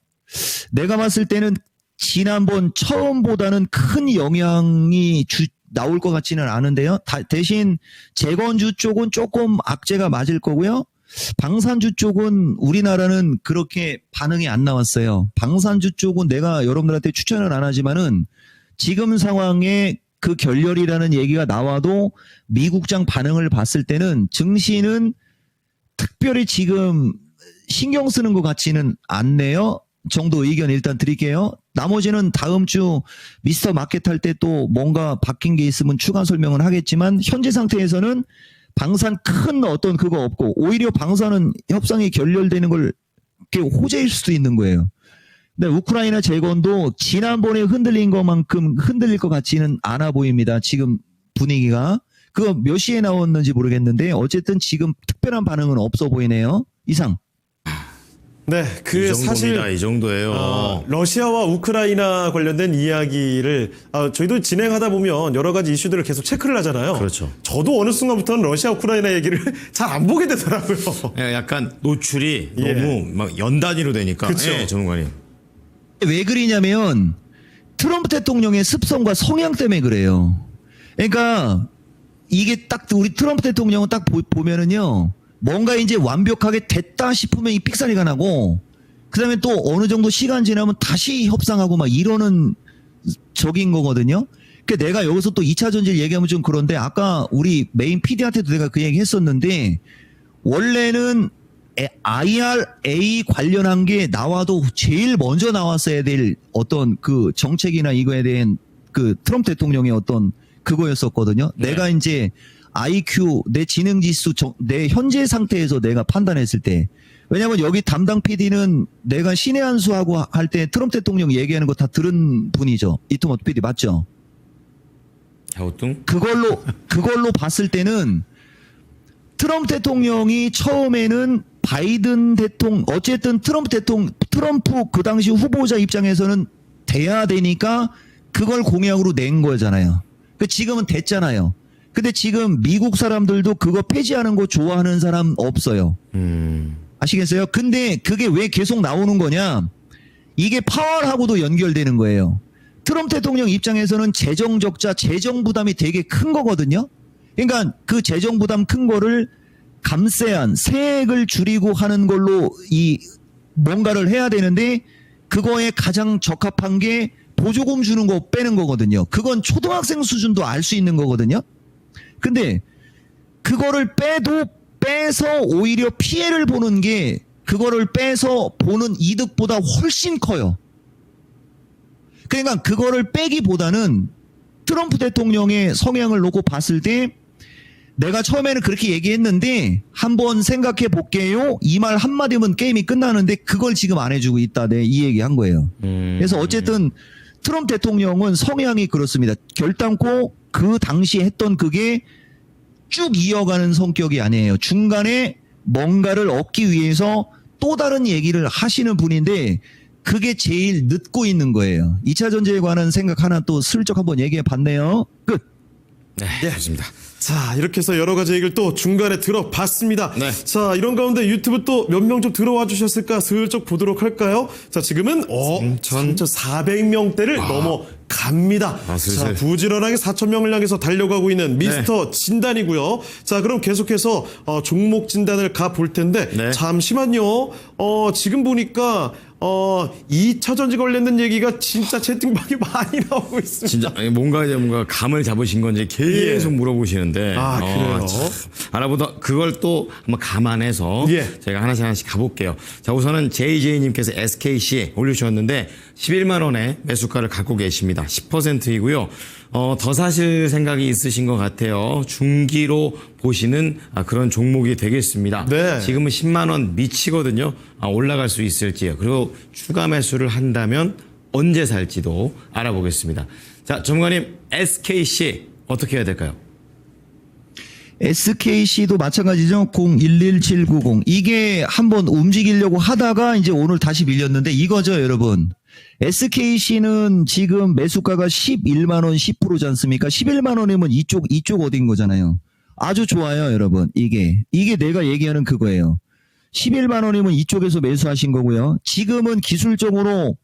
내가 봤을 때는 지난번 처음보다는 큰 영향이 나올 것 같지는 않은데요. 대신 재건주 쪽은 조금 악재가 맞을 거고요. 방산주 쪽은 우리나라는 그렇게 반응이 안 나왔어요. 방산주 쪽은 내가 여러분들한테 추천은 안 하지만은 지금 상황에 그 결렬이라는 얘기가 나와도 미국장 반응을 봤을 때는 증시는 특별히 지금 신경 쓰는 것 같지는 않네요. 정도 의견 일단 드릴게요. 나머지는 다음 주 미스터 마켓 할 때 또 뭔가 바뀐 게 있으면 추가 설명은 하겠지만 현재 상태에서는 방산 큰 어떤 그거 없고 오히려 방산은 협상이 결렬되는 걸 호재일 수도 있는 거예요. 근데 우크라이나 재건도 지난번에 흔들린 것만큼 흔들릴 것 같지는 않아 보입니다. 지금 분위기가. 그거 몇 시에 나왔는지 모르겠는데 어쨌든 지금 특별한 반응은 없어 보이네요. 이상. 네, 그 이 사실 정도입니다. 이 정도예요. 러시아와 우크라이나 관련된 이야기를 저희도 진행하다 보면 여러 가지 이슈들을 계속 체크를 하잖아요. 그렇죠. 저도 어느 순간부터는 러시아, 우크라이나 얘기를 잘 안 보게 되더라고요. 예, 약간 노출이 예. 너무 막 연 단위로 되니까. 그쵸. 예, 전문가님. 왜 그러냐면 트럼프 대통령의 습성과 성향 때문에 그래요. 그러니까 이게 딱 우리 트럼프 대통령은 딱 보면은요. 뭔가 이제 완벽하게 됐다 싶으면 이 삑사리가 나고 그다음에 또 어느 정도 시간 지나면 다시 협상하고 막 이러는 적인 거거든요. 그러니까 내가 여기서 또 2차 전지를 얘기하면 좀 그런데 아까 우리 메인 PD한테도 내가 그 얘기 했었는데 원래는 IRA 관련한 게 나와도 제일 먼저 나왔어야 될 어떤 그 정책이나 이거에 대한 그 트럼프 대통령의 어떤 그거였었거든요. 네. 내가 이제 IQ, 내 지능지수, 내 현재 상태에서 내가 판단했을 때 왜냐면 여기 담당 PD는 내가 신의 한 수하고 할 때 트럼프 대통령 얘기하는 거 다 들은 분이죠. 이토마토 PD 맞죠? 갸우뚱? 그걸로 봤을 때는 트럼프 대통령이 처음에는 바이든 대통령 어쨌든 트럼프 그 당시 후보자 입장에서는 돼야 되니까 그걸 공약으로 낸 거잖아요. 그 지금은 됐잖아요. 근데 지금 미국 사람들도 그거 폐지하는 거 좋아하는 사람 없어요. 아시겠어요? 근데 그게 왜 계속 나오는 거냐? 이게 파월하고도 연결되는 거예요. 트럼프 대통령 입장에서는 재정 적자, 재정 부담이 되게 큰 거거든요. 그러니까 그 재정 부담 큰 거를 감세한 세액을 줄이고 하는 걸로 이 뭔가를 해야 되는데 그거에 가장 적합한 게 보조금 주는 거 빼는 거거든요. 그건 초등학생 수준도 알 수 있는 거거든요. 근데 그거를 빼서 오히려 피해를 보는 게 그거를 빼서 보는 이득보다 훨씬 커요. 그러니까 그거를 빼기보다는 트럼프 대통령의 성향을 놓고 봤을 때 내가 처음에는 그렇게 얘기했는데 한번 생각해 볼게요. 이 말 한마디면 게임이 끝나는데 그걸 지금 안 해주고 있다. 네, 이 얘기 한 거예요. 그래서 어쨌든 트럼프 대통령은 성향이 그렇습니다. 결단코 그 당시에 했던 그게 쭉 이어가는 성격이 아니에요. 중간에 뭔가를 얻기 위해서 또 다른 얘기를 하시는 분인데 그게 제일 늦고 있는 거예요. 2차 전지에 관한 생각 하나 또 슬쩍 한번 얘기해 봤네요. 끝. 네, 좋습니다. 자, 이렇게 해서 여러 가지 얘기를 또 중간에 들어봤습니다. 네. 자, 이런 가운데 유튜브 또 몇 명 좀 들어와 주셨을까 슬쩍 보도록 할까요? 자, 지금은 3,400명대를 넘어갑니다. 자, 슬슬. 부지런하게 4,000명을 향해서 달려가고 있는 미스터 진단이고요. 자, 그럼 계속해서 종목 진단을 가볼 텐데 네. 잠시만요. 지금 보니까 2차 전지 관련된 얘기가 진짜 채팅방에 많이 나오고 있습니다. 진짜 뭔가 이제 뭔가 감을 잡으신 건지 계속 예. 물어보시는데 아, 그래요? 참, 알아보다 그걸 또 한번 감안해서 예. 제가 하나씩 가볼게요. 자, 우선은 JJ님께서 SKC 올려주셨는데 11만 원의 매수가를 갖고 계십니다. 10%이고요. 더 사실 생각이 있으신 것 같아요. 중기로 보시는 그런 종목이 되겠습니다. 네. 지금은 10만 원 미치거든요. 올라갈 수 있을지요. 그리고 추가 매수를 한다면 언제 살지도 알아보겠습니다. 자, 전문가님, SKC 어떻게 해야 될까요? SKC도 마찬가지죠. 011790. 이게 한번 움직이려고 하다가 이제 오늘 다시 밀렸는데 이거죠, 여러분. SKC는 지금 매수가가 11만 원 10%지 않습니까? 11만 원이면 이쪽 어딘 거잖아요. 아주 좋아요, 여러분. 이게 내가 얘기하는 그거예요. 11만 원이면 이쪽에서 매수하신 거고요. 지금은 기술적으로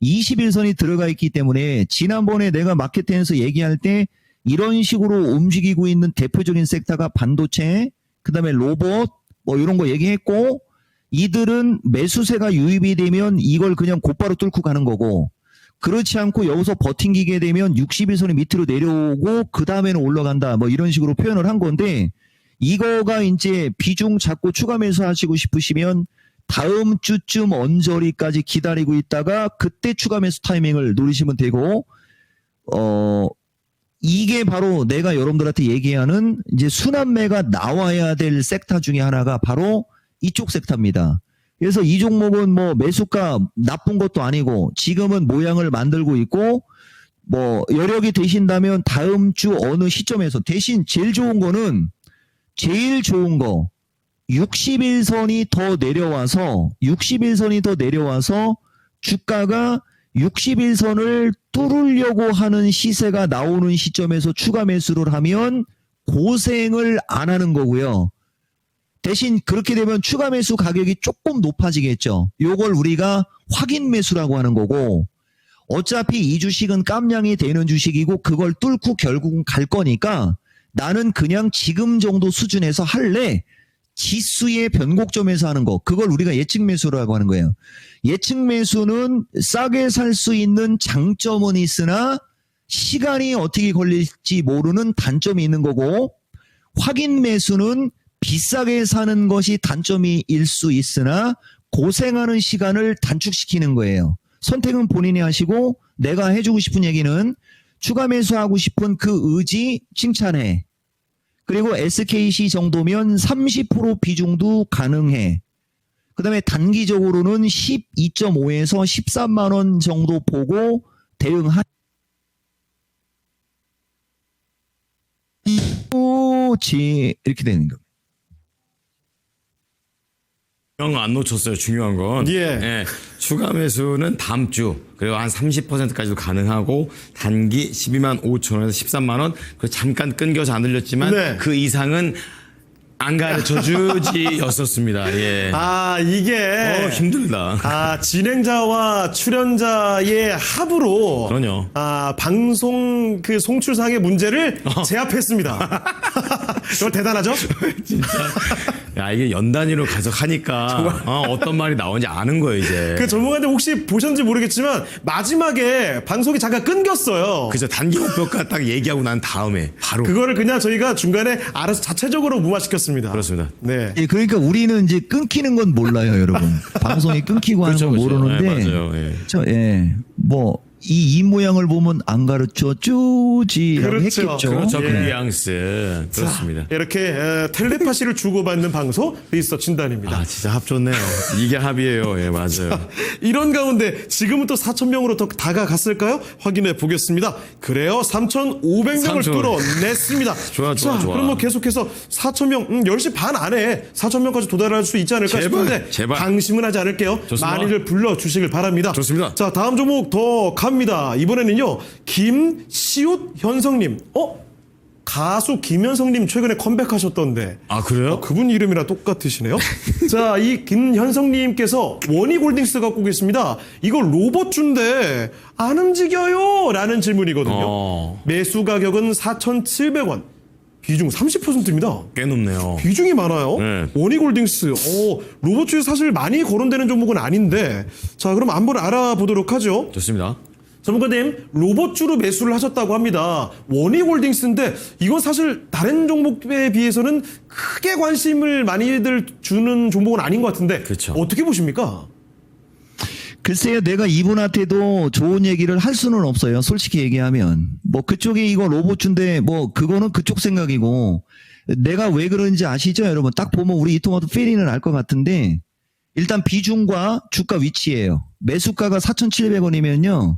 21선이 들어가 있기 때문에 지난번에 내가 마케팅에서 얘기할 때 이런 식으로 움직이고 있는 대표적인 섹터가 반도체, 그다음에 로봇 뭐 이런 거 얘기했고 이들은 매수세가 유입이 되면 이걸 그냥 곧바로 뚫고 가는 거고 그렇지 않고 여기서 버팅기게 되면 61선이 밑으로 내려오고 그 다음에는 올라간다 뭐 이런 식으로 표현을 한 건데 이거가 이제 비중 잡고 추가 매수하시고 싶으시면 다음 주쯤 언저리까지 기다리고 있다가 그때 추가 매수 타이밍을 노리시면 되고 이게 바로 내가 여러분들한테 얘기하는 이제 순환매가 나와야 될 섹터 중에 하나가 바로 이쪽 섹터입니다. 그래서 이 종목은 뭐 매수가 나쁜 것도 아니고 지금은 모양을 만들고 있고 뭐 여력이 되신다면 다음 주 어느 시점에서 대신 제일 좋은 거 61선이 더 내려와서 주가가 61선을 뚫으려고 하는 시세가 나오는 시점에서 추가 매수를 하면 고생을 안 하는 거고요. 대신 그렇게 되면 추가 매수 가격이 조금 높아지겠죠. 요걸 우리가 확인 매수라고 하는 거고 어차피 이 주식은 깜냥이 되는 주식이고 그걸 뚫고 결국은 갈 거니까 나는 그냥 지금 정도 수준에서 할래. 지수의 변곡점에서 하는 거. 그걸 우리가 예측 매수라고 하는 거예요. 예측 매수는 싸게 살 수 있는 장점은 있으나 시간이 어떻게 걸릴지 모르는 단점이 있는 거고 확인 매수는 비싸게 사는 것이 단점일 수 있으나 고생하는 시간을 단축시키는 거예요. 선택은 본인이 하시고 내가 해주고 싶은 얘기는 추가 매수하고 싶은 그 의지 칭찬해. 그리고 SKC 정도면 30% 비중도 가능해. 그 다음에 단기적으로는 12.5에서 13만 원 정도 보고 대응하. 이렇게 되는 겁니다. 중요한 거 안 놓쳤어요. 중요한 건. 예. 추가 매수는 다음 주 그리고 한 30%까지도 가능하고 단기 12만 5천 원에서 13만 원. 그 잠깐 끊겨서 안 들렸지만 네. 그 이상은 안 가르쳐 주지였었습니다. 예. 이게 힘들다. 진행자와 출연자의 합으로 그럼요. 방송 그 송출상의 문제를 제압했습니다. 이거 대단하죠? 진짜. 야, 이게 연 단위로 계속 하니까 어떤 말이 나오는지 아는 거예요, 이제. 그 전문가님 혹시 보셨는지 모르겠지만 마지막에 방송이 잠깐 끊겼어요. 그죠. 단기 목표가 딱 얘기하고 난 다음에 바로. 그거를 그냥 저희가 중간에 알아서 자체적으로 무마시켰습니다. 그렇습니다. 네. 예, 그러니까 우리는 이제 끊기는 건 몰라요, 여러분. 방송이 끊기고 하는 건 모르는데. 네, 맞아요. 예. 이 모양을 보면 안 가르쳐 주지라고 그렇죠. 했겠죠. 그렇죠. 그 예. 뉘앙스. 그렇습니다. 이렇게 텔레파시를 주고받는 방송 리서 진단입니다. 진짜 합 좋네요. 이게 합이에요. 예, 맞아요. 이런 가운데 지금은 또 4,000명으로 더 다가갔을까요? 확인해 보겠습니다. 그래요. 3,500명을 3,000. 뚫어냈습니다. 좋아. 그럼 뭐 계속해서 4,000명, 10시 반 안에 4,000명까지 도달할 수 있지 않을까 싶은데 제발. 방심은 하지 않을게요. 좋습니다. 많이들 불러주시길 바랍니다. 좋습니다. 자, 다음 종목 더 갑니다. 이번에는요. 김시옷 현성님. 가수 김현성님 최근에 컴백하셨던데. 아, 그래요? 그분 이름이랑 똑같으시네요. 자, 이 김현성님께서 원익홀딩스 갖고 계십니다. 이거 로봇주인데 안 움직여요? 라는 질문이거든요. 매수 가격은 4,700원. 비중 30%입니다. 꽤 높네요. 비중이 많아요. 네. 원익홀딩스. 로봇주에 사실 많이 거론되는 종목은 아닌데. 자, 그럼 한번 알아보도록 하죠. 좋습니다. 전문가님, 로봇주로 매수를 하셨다고 합니다. 원익홀딩스인데 이건 사실 다른 종목에 비해서는 크게 관심을 많이들 주는 종목은 아닌 것 같은데 그쵸. 어떻게 보십니까? 글쎄요, 내가 이분한테도 좋은 얘기를 할 수는 없어요. 솔직히 얘기하면. 뭐 그쪽이 이거 로봇주인데 뭐 그거는 그쪽 생각이고 내가 왜 그런지 아시죠, 여러분? 딱 보면 우리 이토마토 페리는 알 것 같은데 일단 비중과 주가 위치예요. 매수가가 4,700원이면요.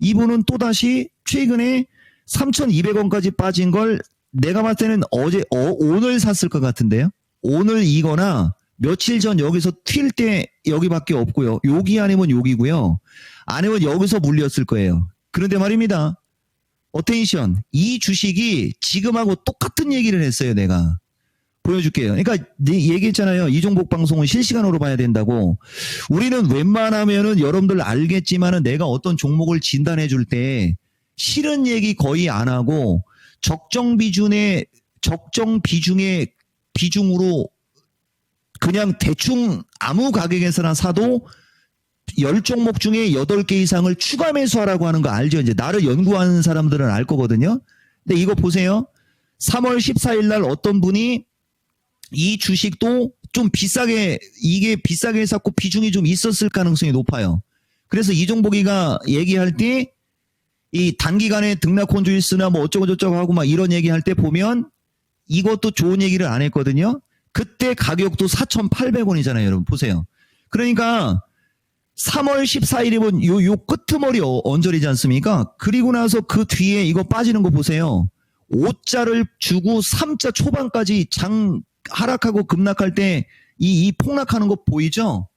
이분은 또다시 최근에 3,200원까지 빠진 걸 내가 봤을 때는 오늘 샀을 것 같은데요. 오늘 이거나 며칠 전 여기서 튈 때 여기밖에 없고요. 여기 아니면 여기고요. 아니면 여기서 물렸을 거예요. 그런데 말입니다. 어텐션. 이 주식이 지금하고 똑같은 얘기를 했어요, 내가. 보여줄게요. 그러니까 얘기했잖아요. 이종복 방송은 실시간으로 봐야 된다고. 우리는 웬만하면은 여러분들 알겠지만은 내가 어떤 종목을 진단해 줄 때 싫은 얘기 거의 안 하고 적정 비중의 비중으로 그냥 대충 아무 가격에서나 사도 10종목 중에 8개 이상을 추가 매수하라고 하는 거 알죠? 이제 나를 연구하는 사람들은 알 거거든요. 근데 이거 보세요. 3월 14일 날 어떤 분이 이 주식도 좀 비싸게 샀고 비중이 좀 있었을 가능성이 높아요. 그래서 이종복이가 얘기할 때 이 단기간에 등락혼주일수나 뭐 어쩌고저쩌고 하고 막 이런 얘기할 때 보면 이것도 좋은 얘기를 안 했거든요. 그때 가격도 4,800원이잖아요, 여러분. 보세요. 그러니까 3월 14일이면 요 끄트머리 언저리지 않습니까? 그리고 나서 그 뒤에 이거 빠지는 거 보세요. 5자를 주고 3자 초반까지 장 하락하고 급락할 때 이 폭락하는 거 보이죠?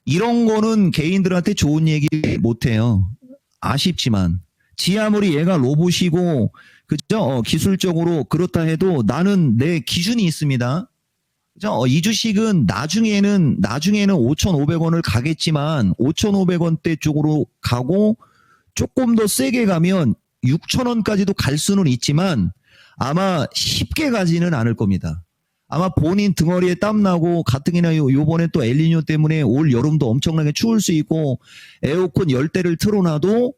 이런 거는 개인들한테 좋은 얘기 못해요. 아쉽지만. 아무리 얘가 로봇이고, 그죠? 기술적으로 그렇다 해도 나는 내 기준이 있습니다. 그죠? 이 주식은 나중에는 5,500원을 가겠지만 5,500원대 쪽으로 가고 조금 더 세게 가면 6,000원까지도 갈 수는 있지만 아마 쉽게 가지는 않을 겁니다. 아마 본인 등어리에 땀나고 가뜩이나 요번에 또 엘니뇨 때문에 올 여름도 엄청나게 추울 수 있고 에어컨 10대를 틀어놔도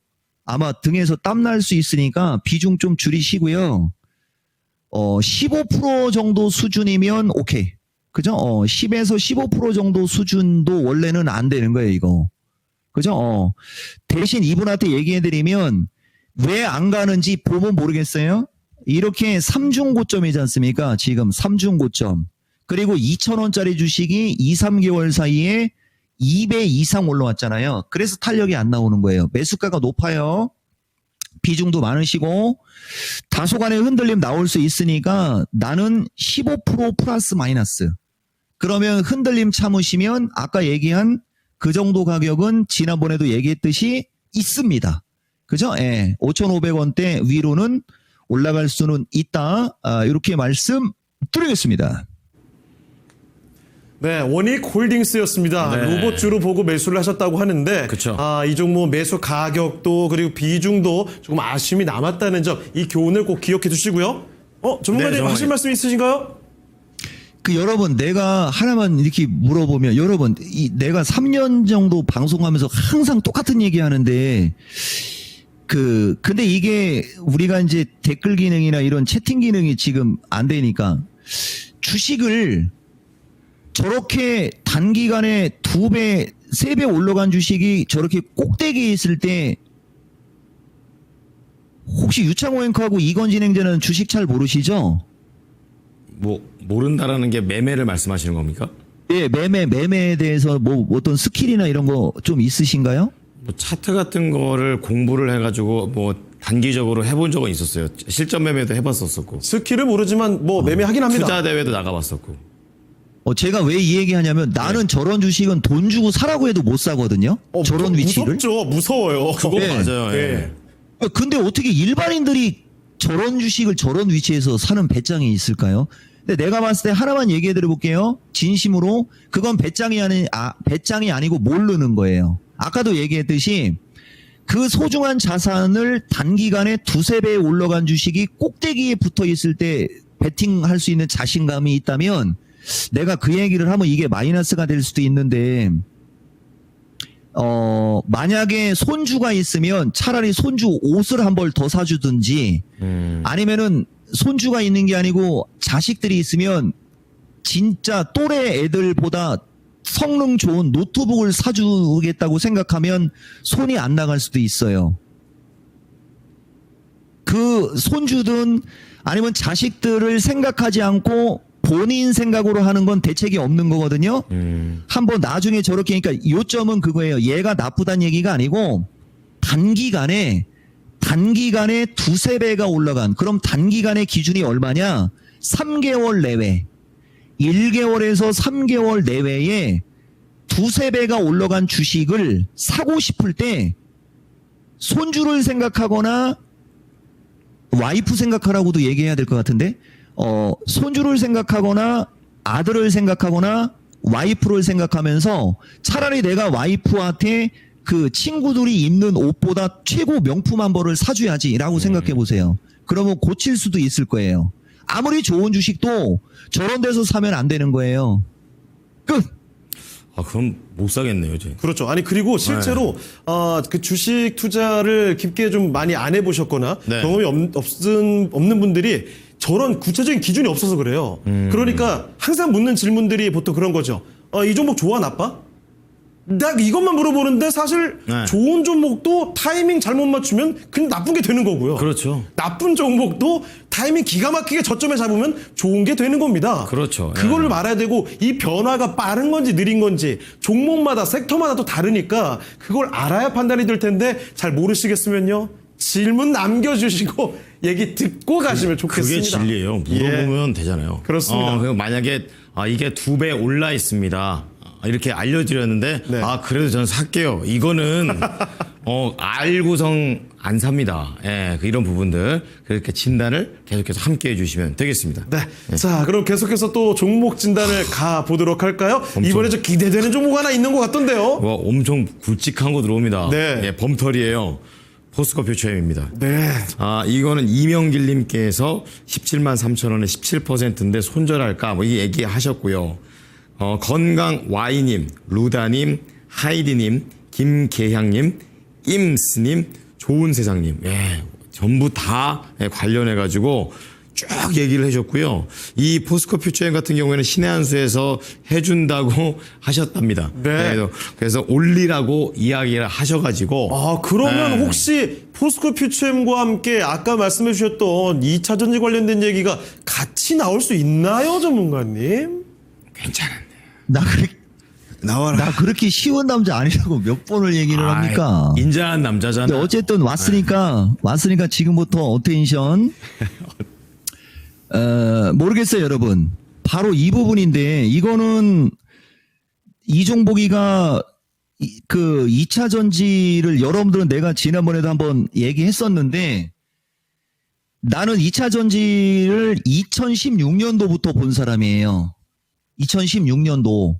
아마 등에서 땀날 수 있으니까 비중 좀 줄이시고요. 15% 정도 수준이면 오케이. 그죠? 10에서 15% 정도 수준도 원래는 안 되는 거예요, 이거. 그죠? 대신 이분한테 얘기해드리면 왜 안 가는지 보면 모르겠어요? 이렇게 3중 고점이지 않습니까? 지금 3중 고점. 그리고 2,000원짜리 주식이 2, 3개월 사이에 2배 이상 올라왔잖아요. 그래서 탄력이 안 나오는 거예요. 매수가가 높아요. 비중도 많으시고 다소간의 흔들림 나올 수 있으니까 나는 15% 플러스 마이너스. 그러면 흔들림 참으시면 아까 얘기한 그 정도 가격은 지난번에도 얘기했듯이 있습니다. 그죠? 예. 5,500원대 위로는 올라갈 수는 있다. 이렇게 말씀드리겠습니다. 네, 원익홀딩스였습니다. 네. 로봇주로 보고 매수를 하셨다고 하는데, 그쵸. 이 종목 매수 가격도 그리고 비중도 조금 아쉬움이 남았다는 점, 이 교훈을 꼭 기억해 주시고요. 전문가님 네, 하실 말씀 있으신가요? 여러분, 내가 하나만 이렇게 물어보면, 여러분, 내가 3년 정도 방송하면서 항상 똑같은 얘기 하는데, 근데 이게 우리가 이제 댓글 기능이나 이런 채팅 기능이 지금 안 되니까, 주식을 저렇게 단기간에 2배, 3배 올라간 주식이 저렇게 꼭대기에 있을 때, 혹시 유창호 앵커하고 이건진 행자는 주식 잘 모르시죠? 뭐 모른다라는 게 매매를 말씀하시는 겁니까? 예, 매매에 대해서 뭐 어떤 스킬이나 이런 거 좀 있으신가요? 뭐 차트 같은 거를 공부를 해가지고 뭐 단기적으로 해본 적은 있었어요. 실전 매매도 해봤었고. 스킬을 모르지만 뭐 매매하긴 합니다. 투자 대회도 나가봤었고. 제가 왜 이 얘기 하냐면 나는 저런 주식은 돈 주고 사라고 해도 못 사거든요. 저런 위치를. 무섭죠. 무서워요. 그거 네. 맞아요. 예. 네. 근데 어떻게 일반인들이 저런 주식을 저런 위치에서 사는 배짱이 있을까요? 근데 내가 봤을 때 하나만 얘기해 드려볼게요. 진심으로. 그건 배짱이 아니고 모르는 거예요. 아까도 얘기했듯이 그 소중한 자산을 단기간에 두세 배 올라간 주식이 꼭대기에 붙어 있을 때 베팅할 수 있는 자신감이 있다면 내가 그 얘기를 하면 이게 마이너스가 될 수도 있는데 만약에 손주가 있으면 차라리 손주 옷을 한 벌 더 사주든지 아니면은 손주가 있는 게 아니고 자식들이 있으면 진짜 또래 애들보다 성능 좋은 노트북을 사주겠다고 생각하면 손이 안 나갈 수도 있어요. 그 손주든 아니면 자식들을 생각하지 않고 본인 생각으로 하는 건 대책이 없는 거거든요. 한번 나중에 저렇게 그러니까 요점은 그거예요. 얘가 나쁘다는 얘기가 아니고 단기간에 두세 배가 올라간 그럼 단기간의 기준이 얼마냐? 3개월 내외 1개월에서 3개월 내외에 두세 배가 올라간 주식을 사고 싶을 때 손주를 생각하거나 와이프 생각하라고도 얘기해야 될 것 같은데 손주를 생각하거나 아들을 생각하거나 와이프를 생각하면서 차라리 내가 와이프한테 그 친구들이 입는 옷보다 최고 명품 한 벌을 사줘야지라고 생각해 보세요. 그러면 고칠 수도 있을 거예요. 아무리 좋은 주식도 저런 데서 사면 안 되는 거예요. 끝. 아, 그럼 못 사겠네요, 이제. 그렇죠. 아니 그리고 실제로 그 주식 투자를 깊게 좀 많이 안 해보셨거나 네. 경험이 없는 분들이 저런 구체적인 기준이 없어서 그래요. 그러니까 항상 묻는 질문들이 보통 그런 거죠. 이 종목 좋아 나빠? 딱 이것만 물어보는데 사실 네. 좋은 종목도 타이밍 잘못 맞추면 그냥 나쁜 게 되는 거고요. 그렇죠. 나쁜 종목도 타이밍 기가 막히게 저점에 잡으면 좋은 게 되는 겁니다. 그렇죠. 그걸 예. 말해야 되고 이 변화가 빠른 건지 느린 건지 종목마다 섹터마다 또 다르니까 그걸 알아야 판단이 될 텐데 잘 모르시겠으면요. 질문 남겨주시고 얘기 듣고 가시면 그게 좋겠습니다. 진리예요. 물어보면 되잖아요. 그렇습니다. 그리고 만약에 이게 2배 올라 있습니다. 이렇게 알려드렸는데 네. 그래도 저는 살게요. 이거는 알고성 안 삽니다. 예, 이런 부분들 그렇게 진단을 계속해서 함께 해주시면 되겠습니다. 네. 자, 그럼 계속해서 또 종목 진단을 가보도록 할까요? 이번에 좀 기대되는 종목 하나 있는 것 같던데요. 와, 엄청 굵직한 거 들어옵니다. 네. 예, 범털이에요. 포스코 퓨처엠입니다. 네. 이거는 이명길님께서 17만 3천 원에 17%인데 손절할까? 이 얘기하셨고요. 건강 Y님, 루다님, 하이디님, 김계향님, 임스님, 좋은 세상님, 예, 전부 다 관련해가지고 쭉 얘기를 해줬고요. 이 포스코 퓨처엠 같은 경우에는 신의 한 수에서 해준다고 하셨답니다. 네. 그래서 올리라고 이야기를 하셔가지고. 그러면 네. 혹시 포스코 퓨처엠과 함께 아까 말씀해 주셨던 2차 전지 관련된 얘기가 같이 나올 수 있나요, 전문가님? 괜찮은데. 나 그렇게 쉬운 남자 아니라고 몇 번을 얘기를 합니까? 인자한 남자잖아. 근데 어쨌든 왔으니까 지금부터 어텐션. 모르겠어요, 여러분. 바로 이 부분인데 이거는 이종복이가 그 2차 전지를 여러분들은 내가 지난번에도 한번 얘기했었는데 나는 2차 전지를 2016년도부터 본 사람이에요. 2016년도.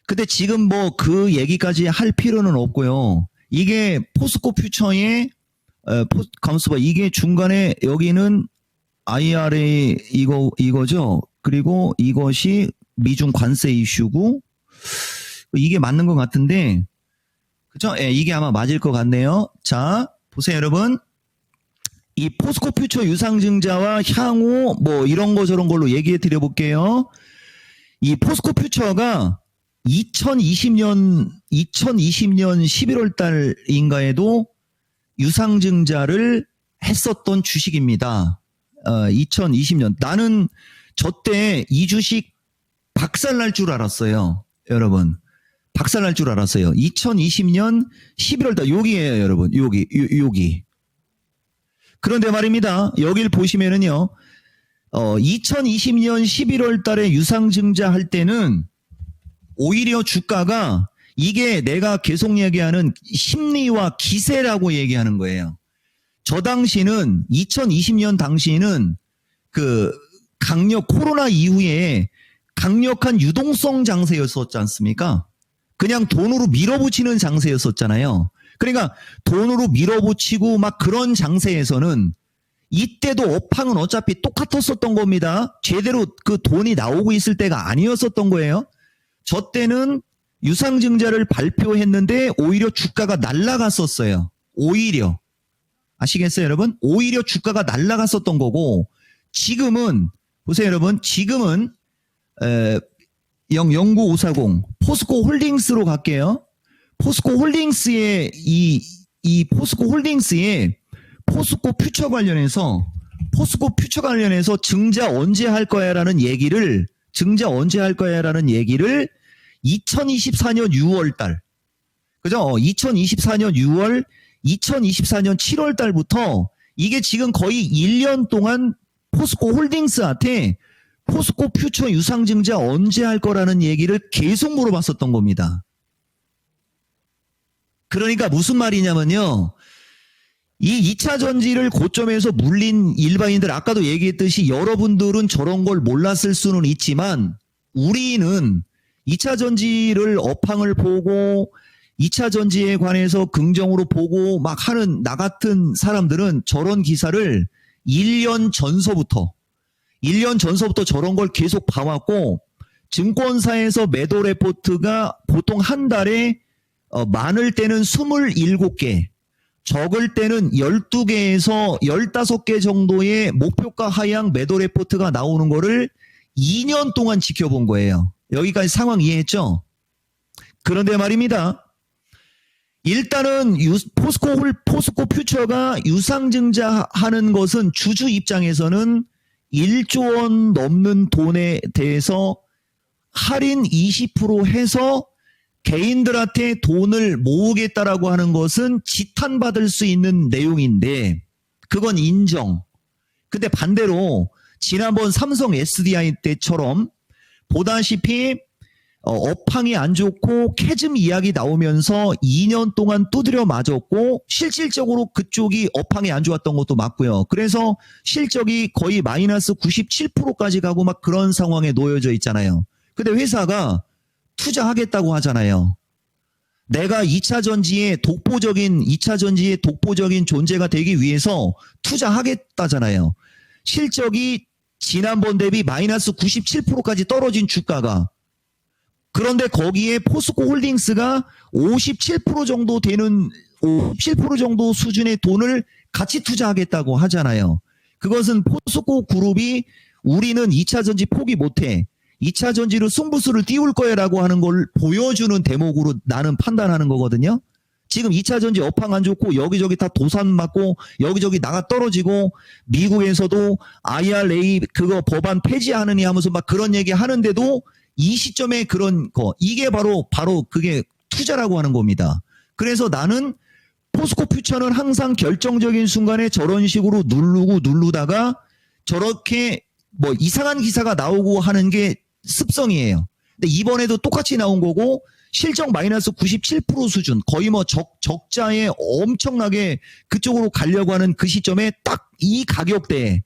근데 지금 뭐 그 얘기까지 할 필요는 없고요. 이게 포스코 퓨처의 감수봐. 이게 중간에 여기는 IRA 이거죠. 그리고 이것이 미중 관세 이슈고 이게 맞는 것 같은데 그죠? 예, 이게 아마 맞을 것 같네요. 자, 보세요, 여러분. 이 포스코 퓨처 유상증자와 향후 뭐 이런 거 저런 걸로 얘기해 드려 볼게요. 이 포스코 퓨처가 2020년 11월 달인가에도 유상증자를 했었던 주식입니다. 2020년. 나는 저 때 이 주식 박살날 줄 알았어요. 여러분. 박살날 줄 알았어요. 2020년 11월 달 여기에요, 여러분. 여기. 그런데 말입니다. 여길 보시면은요. 2020년 11월 달에 유상증자 할 때는 오히려 주가가 이게 내가 계속 얘기하는 심리와 기세라고 얘기하는 거예요. 저 당시는 2020년 당시는 그 코로나 이후에 강력한 유동성 장세였었지 않습니까? 그냥 돈으로 밀어붙이는 장세였었잖아요. 그러니까 돈으로 밀어붙이고 막 그런 장세에서는 이때도 업황은 어차피 똑같았었던 겁니다. 제대로 그 돈이 나오고 있을 때가 아니었었던 거예요. 저 때는 유상증자를 발표했는데 오히려 주가가 날아갔었어요. 오히려. 아시겠어요, 여러분? 오히려 주가가 날아갔었던 거고, 지금은, 보세요, 여러분. 지금은, 09540, 포스코 홀딩스로 갈게요. 포스코 홀딩스의, 포스코 홀딩스의 포스코 퓨처 관련해서 증자 언제 할 거야라는 얘기를 2024년 6월 달. 그죠? 2024년 6월, 2024년 7월 달부터 이게 지금 거의 1년 동안 포스코 홀딩스한테 포스코 퓨처 유상증자 언제 할 거라는 얘기를 계속 물어봤었던 겁니다. 그러니까 무슨 말이냐면요. 이 2차 전지를 고점에서 물린 일반인들, 아까도 얘기했듯이 여러분들은 저런 걸 몰랐을 수는 있지만 우리는 2차 전지를 업황을 보고 2차 전지에 관해서 긍정으로 보고 막 하는 나 같은 사람들은 저런 기사를 1년 전서부터 저런 걸 계속 봐왔고, 증권사에서 매도 레포트가 보통 한 달에 많을 때는 27개, 적을 때는 12개에서 15개 정도의 목표가 하향 매도 레포트가 나오는 거를 2년 동안 지켜본 거예요. 여기까지 상황 이해했죠? 그런데 말입니다. 일단은 포스코 퓨처가 유상증자하는 것은 주주 입장에서는 1조 원 넘는 돈에 대해서 할인 20% 해서 개인들한테 돈을 모으겠다라고 하는 것은 지탄받을 수 있는 내용인데 그건 인정. 근데 반대로 지난번 삼성 SDI 때처럼 보다시피 업황이 안 좋고 캐즘 이야기 나오면서 2년 동안 두드려 맞았고 실질적으로 그쪽이 업황이 안 좋았던 것도 맞고요. 그래서 실적이 거의 마이너스 97%까지 가고 막 그런 상황에 놓여져 있잖아요. 근데 회사가 투자하겠다고 하잖아요. 내가 2차 전지의 독보적인 존재가 되기 위해서 투자하겠다잖아요. 실적이 지난번 대비 마이너스 97%까지 떨어진 주가가, 그런데 거기에 포스코 홀딩스가 57% 정도 되는 57% 정도 수준의 돈을 같이 투자하겠다고 하잖아요. 그것은 포스코 그룹이 우리는 2차 전지 포기 못해, 2차 전지로 승부수를 띄울 거야라고 하는 걸 보여주는 대목으로 나는 판단하는 거거든요. 지금 2차 전지 업황 안 좋고 여기저기 다 도산 맞고 여기저기 나가 떨어지고 미국에서도 IRA 그거 법안 폐지하느니 하면서 막 그런 얘기 하는데도 이 시점에 그런 거, 이게 바로 그게 투자라고 하는 겁니다. 그래서 나는 포스코 퓨처는 항상 결정적인 순간에 저런 식으로 누르다가 저렇게 뭐 이상한 기사가 나오고 하는 게 습성이에요. 근데 이번에도 똑같이 나온 거고 실적 마이너스 97% 수준, 거의 뭐 적자에 엄청나게 그쪽으로 가려고 하는 그 시점에 딱 이 가격대에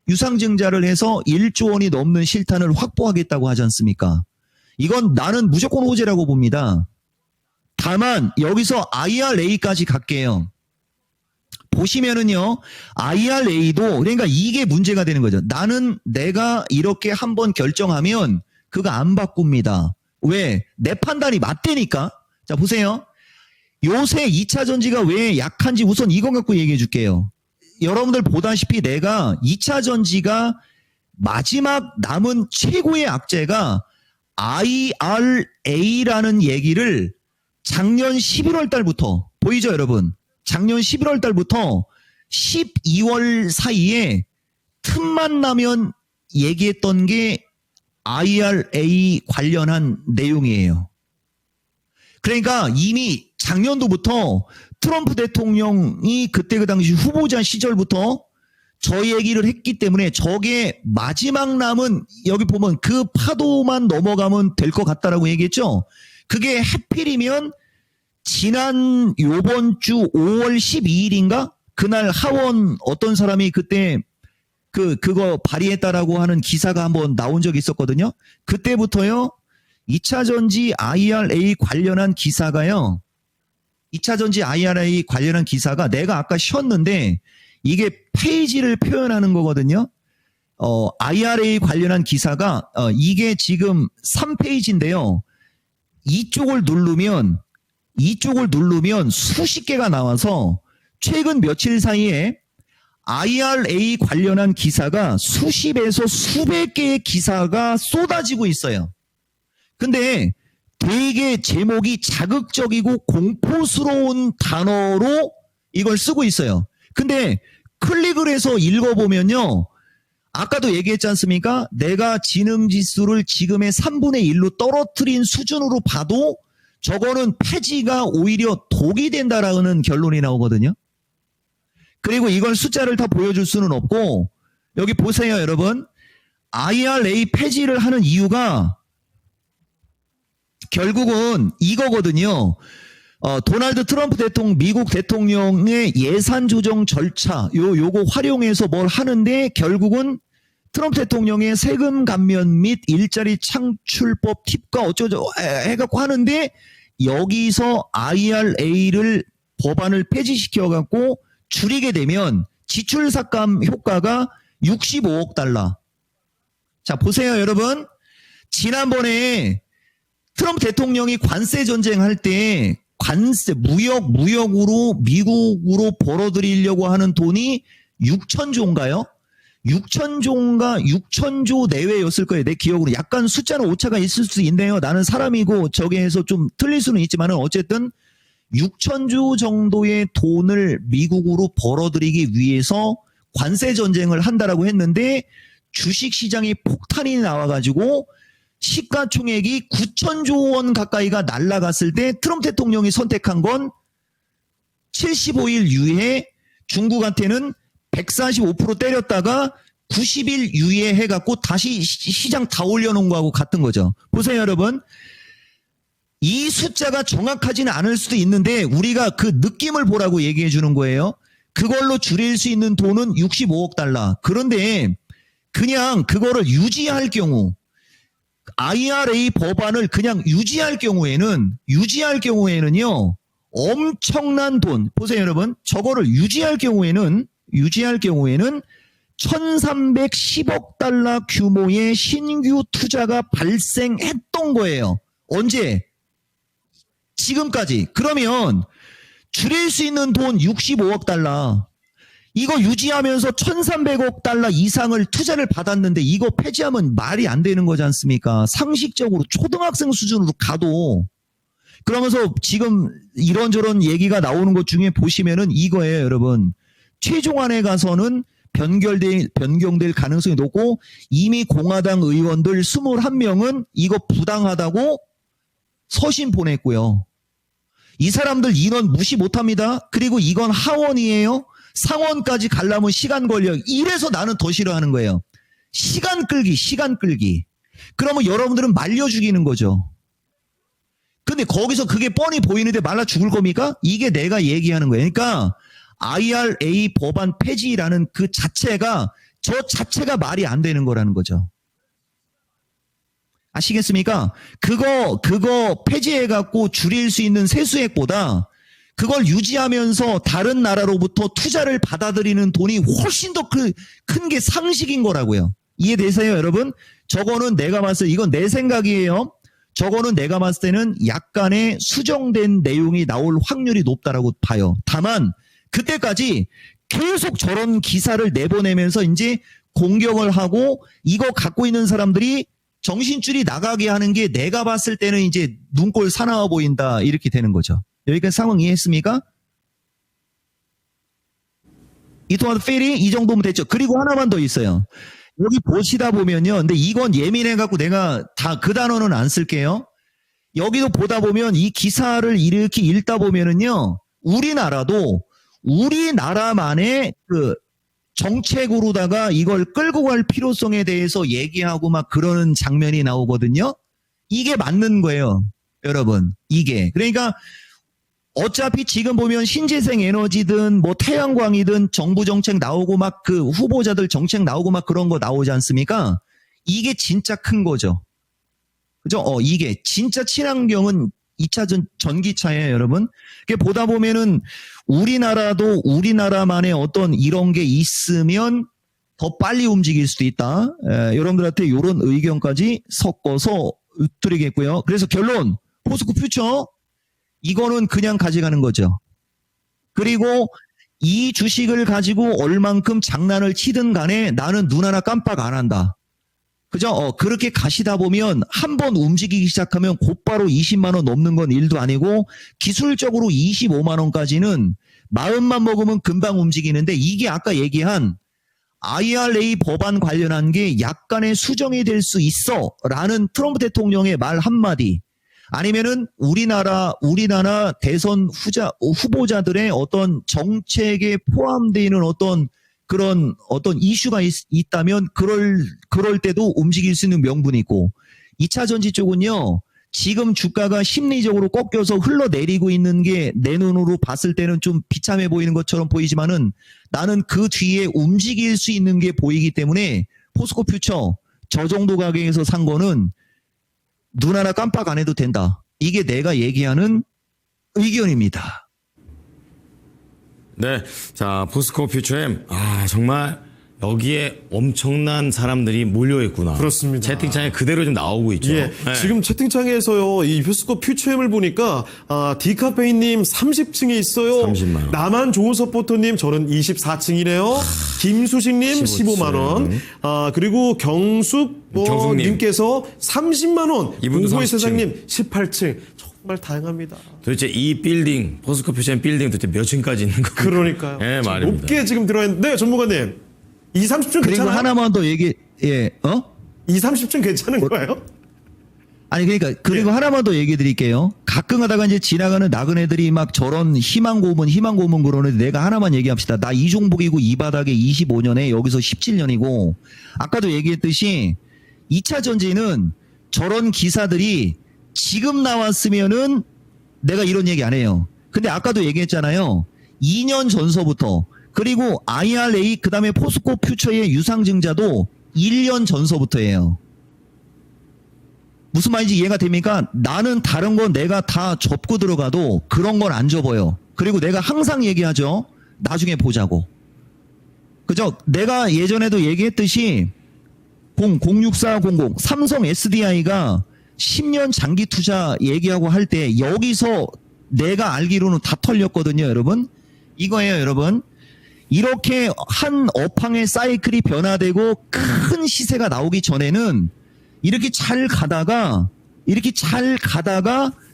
유상증자를 해서 1조 원이 넘는 실탄을 확보하겠다고 하지 않습니까? 이건 나는 무조건 호재라고 봅니다. 다만 여기서 IRA까지 갈게요. 보시면은요, IRA도, 그러니까 이게 문제가 되는 거죠. 나는 내가 이렇게 한번 결정하면 그거 안 바꿉니다. 왜? 내 판단이 맞대니까. 자, 보세요. 요새 2차 전지가 왜 약한지 우선 이거 갖고 얘기해 줄게요. 여러분들 보다시피 내가 2차 전지가 마지막 남은 최고의 악재가 IRA라는 얘기를 작년 11월 달부터, 보이죠 여러분? 작년 11월 달부터 12월 사이에 틈만 나면 얘기했던 게 IRA 관련한 내용이에요. 그러니까 이미 작년도부터 트럼프 대통령이 그때 그 당시 후보자 시절부터 저 얘기를 했기 때문에 저게 마지막 남은, 여기 보면 그 파도만 넘어가면 될 것 같다라고 얘기했죠. 그게 하필이면 요번 주 5월 12일인가? 그날 하원 어떤 사람이 그때 그거 발의했다라고 하는 기사가 한번 나온 적이 있었거든요. 그때부터요, 2차 전지 IRA 관련한 기사가요, 2차 전지 IRA 관련한 기사가 내가 아까 쉬었는데 이게 페이지를 표현하는 거거든요. IRA 관련한 기사가, 이게 지금 3페이지인데요. 이쪽을 누르면 수십 개가 나와서 최근 며칠 사이에 IRA 관련한 기사가 수십에서 수백 개의 기사가 쏟아지고 있어요. 근데 되게 제목이 자극적이고 공포스러운 단어로 이걸 쓰고 있어요. 근데 클릭을 해서 읽어보면요, 아까도 얘기했지 않습니까? 내가 지능지수를 지금의 3분의 1로 떨어뜨린 수준으로 봐도 저거는 폐지가 오히려 독이 된다라는 결론이 나오거든요. 그리고 이걸 숫자를 다 보여줄 수는 없고, 여기 보세요, 여러분. IRA 폐지를 하는 이유가 결국은 이거거든요. 도널드 트럼프 미국 대통령의 예산 조정 절차, 요거 활용해서 뭘 하는데, 결국은 트럼프 대통령의 세금 감면 및 일자리 창출법 팁과 어쩌고 해갖고 하는데, 여기서 IRA를 법안을 폐지시켜갖고 줄이게 되면 지출 삭감 효과가 65억 달러. 자, 보세요, 여러분. 지난번에 트럼프 대통령이 관세 전쟁할 때 무역으로 미국으로 벌어들이려고 하는 돈이 6천조인가요? 6천조 내외였을 거예요. 내 기억으로. 약간 숫자는 오차가 있을 수 있네요. 나는 사람이고 저기에서 좀 틀릴 수는 있지만 어쨌든 6천조 정도의 돈을 미국으로 벌어들이기 위해서 관세 전쟁을 한다라고 했는데, 주식시장이 폭탄이 나와가지고 시가총액이 9천조 원 가까이가 날아갔을 때 트럼프 대통령이 선택한 건 75일 유예, 중국한테는 145% 때렸다가 90일 유예해갖고 다시 시장 다 올려놓은 거하고 같은 거죠. 보세요, 여러분. 이 숫자가 정확하지는 않을 수도 있는데 우리가 그 느낌을 보라고 얘기해 주는 거예요. 그걸로 줄일 수 있는 돈은 65억 달러. 그런데 그냥 그거를 유지할 경우, IRA 법안을 그냥 유지할 경우에는요, 엄청난 돈. 보세요, 여러분. 저거를 유지할 경우에는 1310억 달러 규모의 신규 투자가 발생했던 거예요. 언제? 지금까지. 그러면 줄일 수 있는 돈 65억 달러. 이거 유지하면서 1300억 달러 이상을 투자를 받았는데 이거 폐지하면 말이 안 되는 거지 않습니까? 상식적으로 초등학생 수준으로 가도. 그러면서 지금 이런저런 얘기가 나오는 것 중에 보시면은 이거예요, 여러분. 최종안에 가서는 변경될 가능성이 높고, 이미 공화당 의원들 21명은 이거 부당하다고 서신 보냈고요. 이 사람들 인원 무시 못합니다. 그리고 이건 하원이에요. 상원까지 가려면 시간 걸려. 이래서 나는 더 싫어하는 거예요. 시간 끌기. 그러면 여러분들은 말려 죽이는 거죠. 근데 거기서 그게 뻔히 보이는데 말라 죽을 겁니까? 이게 내가 얘기하는 거예요. 그러니까 IRA 법안 폐지라는 그 자체가, 저 자체가 말이 안 되는 거라는 거죠. 아시겠습니까? 그거 폐지해갖고 줄일 수 있는 세수액보다 그걸 유지하면서 다른 나라로부터 투자를 받아들이는 돈이 훨씬 더 큰 게 상식인 거라고요. 이해되세요, 여러분? 저거는 내가 봤을 때, 이건 내 생각이에요. 저거는 내가 봤을 때는 약간의 수정된 내용이 나올 확률이 높다라고 봐요. 다만 그때까지 계속 저런 기사를 내보내면서 이제 공격을 하고, 이거 갖고 있는 사람들이 정신줄이 나가게 하는 게 내가 봤을 때는 이제 눈꼴 사나워 보인다, 이렇게 되는 거죠. 여기까지 상황 이해했습니까? 이토마토 페리 이 정도면 됐죠. 그리고 하나만 더 있어요. 여기 보시다 보면요. 근데 이건 예민해갖고 내가 다 그 단어는 안 쓸게요. 여기도 보다 보면 이 기사를 이렇게 읽다 보면은요, 우리나라도 우리나라만의 그 정책으로다가 이걸 끌고 갈 필요성에 대해서 얘기하고 막 그러는 장면이 나오거든요. 이게 맞는 거예요, 여러분. 이게. 그러니까 어차피 지금 보면 신재생 에너지든 뭐 태양광이든 정부 정책 나오고 막 그 후보자들 정책 나오고 막 그런 거 나오지 않습니까? 이게 진짜 큰 거죠. 그죠? 이게 진짜 친환경은 2차 전기차예요, 여러분. 이게 보다 보면은 우리나라도 우리나라만의 어떤 이런 게 있으면 더 빨리 움직일 수도 있다. 여러분들한테 이런 의견까지 섞어서 드리겠고요. 그래서 결론, 포스코 퓨처 이거는 그냥 가져가는 거죠. 그리고 이 주식을 가지고 얼만큼 장난을 치든 간에 나는 눈 하나 깜빡 안 한다. 그죠? 그렇게 가시다 보면 한번 움직이기 시작하면 곧바로 20만 원 넘는 건 일도 아니고 기술적으로 25만 원까지는 마음만 먹으면 금방 움직이는데 이게 아까 얘기한 IRA 법안 관련한 게 약간의 수정이 될 수 있어 라는 트럼프 대통령의 말 한마디 아니면은 우리나라 대선 후보자들의 어떤 정책에 포함되어 있는 어떤 그런 어떤 이슈가 있다면 그럴 때도 움직일 수 있는 명분이 있고 2차 전지 쪽은요. 지금 주가가 심리적으로 꺾여서 흘러내리고 있는 게 내 눈으로 봤을 때는 좀 비참해 보이는 것처럼 보이지만은 나는 그 뒤에 움직일 수 있는 게 보이기 때문에 포스코 퓨처 저 정도 가격에서 산 거는 눈 하나 깜빡 안 해도 된다. 이게 내가 얘기하는 의견입니다. 네. 자, 포스코 퓨처엠. 정말 여기에 엄청난 사람들이 몰려있구나. 그렇습니다. 채팅창에 그대로 좀 나오고 있죠. 예, 네. 지금 채팅창에서요, 이 포스코 퓨처엠을 보니까, 디카페인님 30층에 있어요. 30만 원. 나만 좋은 서포터님, 저는 24층이네요. 김수식님 15만원. 그리고 경숙님. 님께서 30만원. 이분도 공고의 30층. 세상님 18층. 정말 다양합니다. 도대체 이 빌딩, 포스코 퓨처엠 빌딩 도대체 몇 층까지 있는 거예요? 그러니까요. 네, 말입니다. 높게 지금 들어있는데, 네, 전문가님. 30층 그리고 괜찮아요? 하나만 더 30층 괜찮은 거예요? 아니 그리고 하나만 더 얘기해 드릴게요. 가끔 하다가 이제 지나가는 나그네들이 막 저런 희망 고문 그러는데 내가 하나만 얘기합시다. 나 이종복이고 이 바닥에 25년에 여기서 17년이고 아까도 얘기했듯이 2차 전지는 저런 기사들이 지금 나왔으면은 내가 이런 얘기 안 해요. 근데 아까도 얘기했잖아요. 2년 전서부터 그리고 IRA 그다음에 포스코 퓨처의 유상증자도 1년 전서부터예요. 무슨 말인지 이해가 됩니까? 나는 다른 건 내가 다 접고 들어가도 그런 건 안 접어요. 그리고 내가 항상 얘기하죠. 나중에 보자고. 그죠? 내가 예전에도 얘기했듯이 06400 삼성 SDI가 10년 장기 투자 얘기하고 할 때 여기서 내가 알기로는 다 털렸거든요, 여러분. 이거예요, 여러분. 이렇게 한 업황의 사이클이 변화되고 큰 시세가 나오기 전에는 이렇게 잘 가다가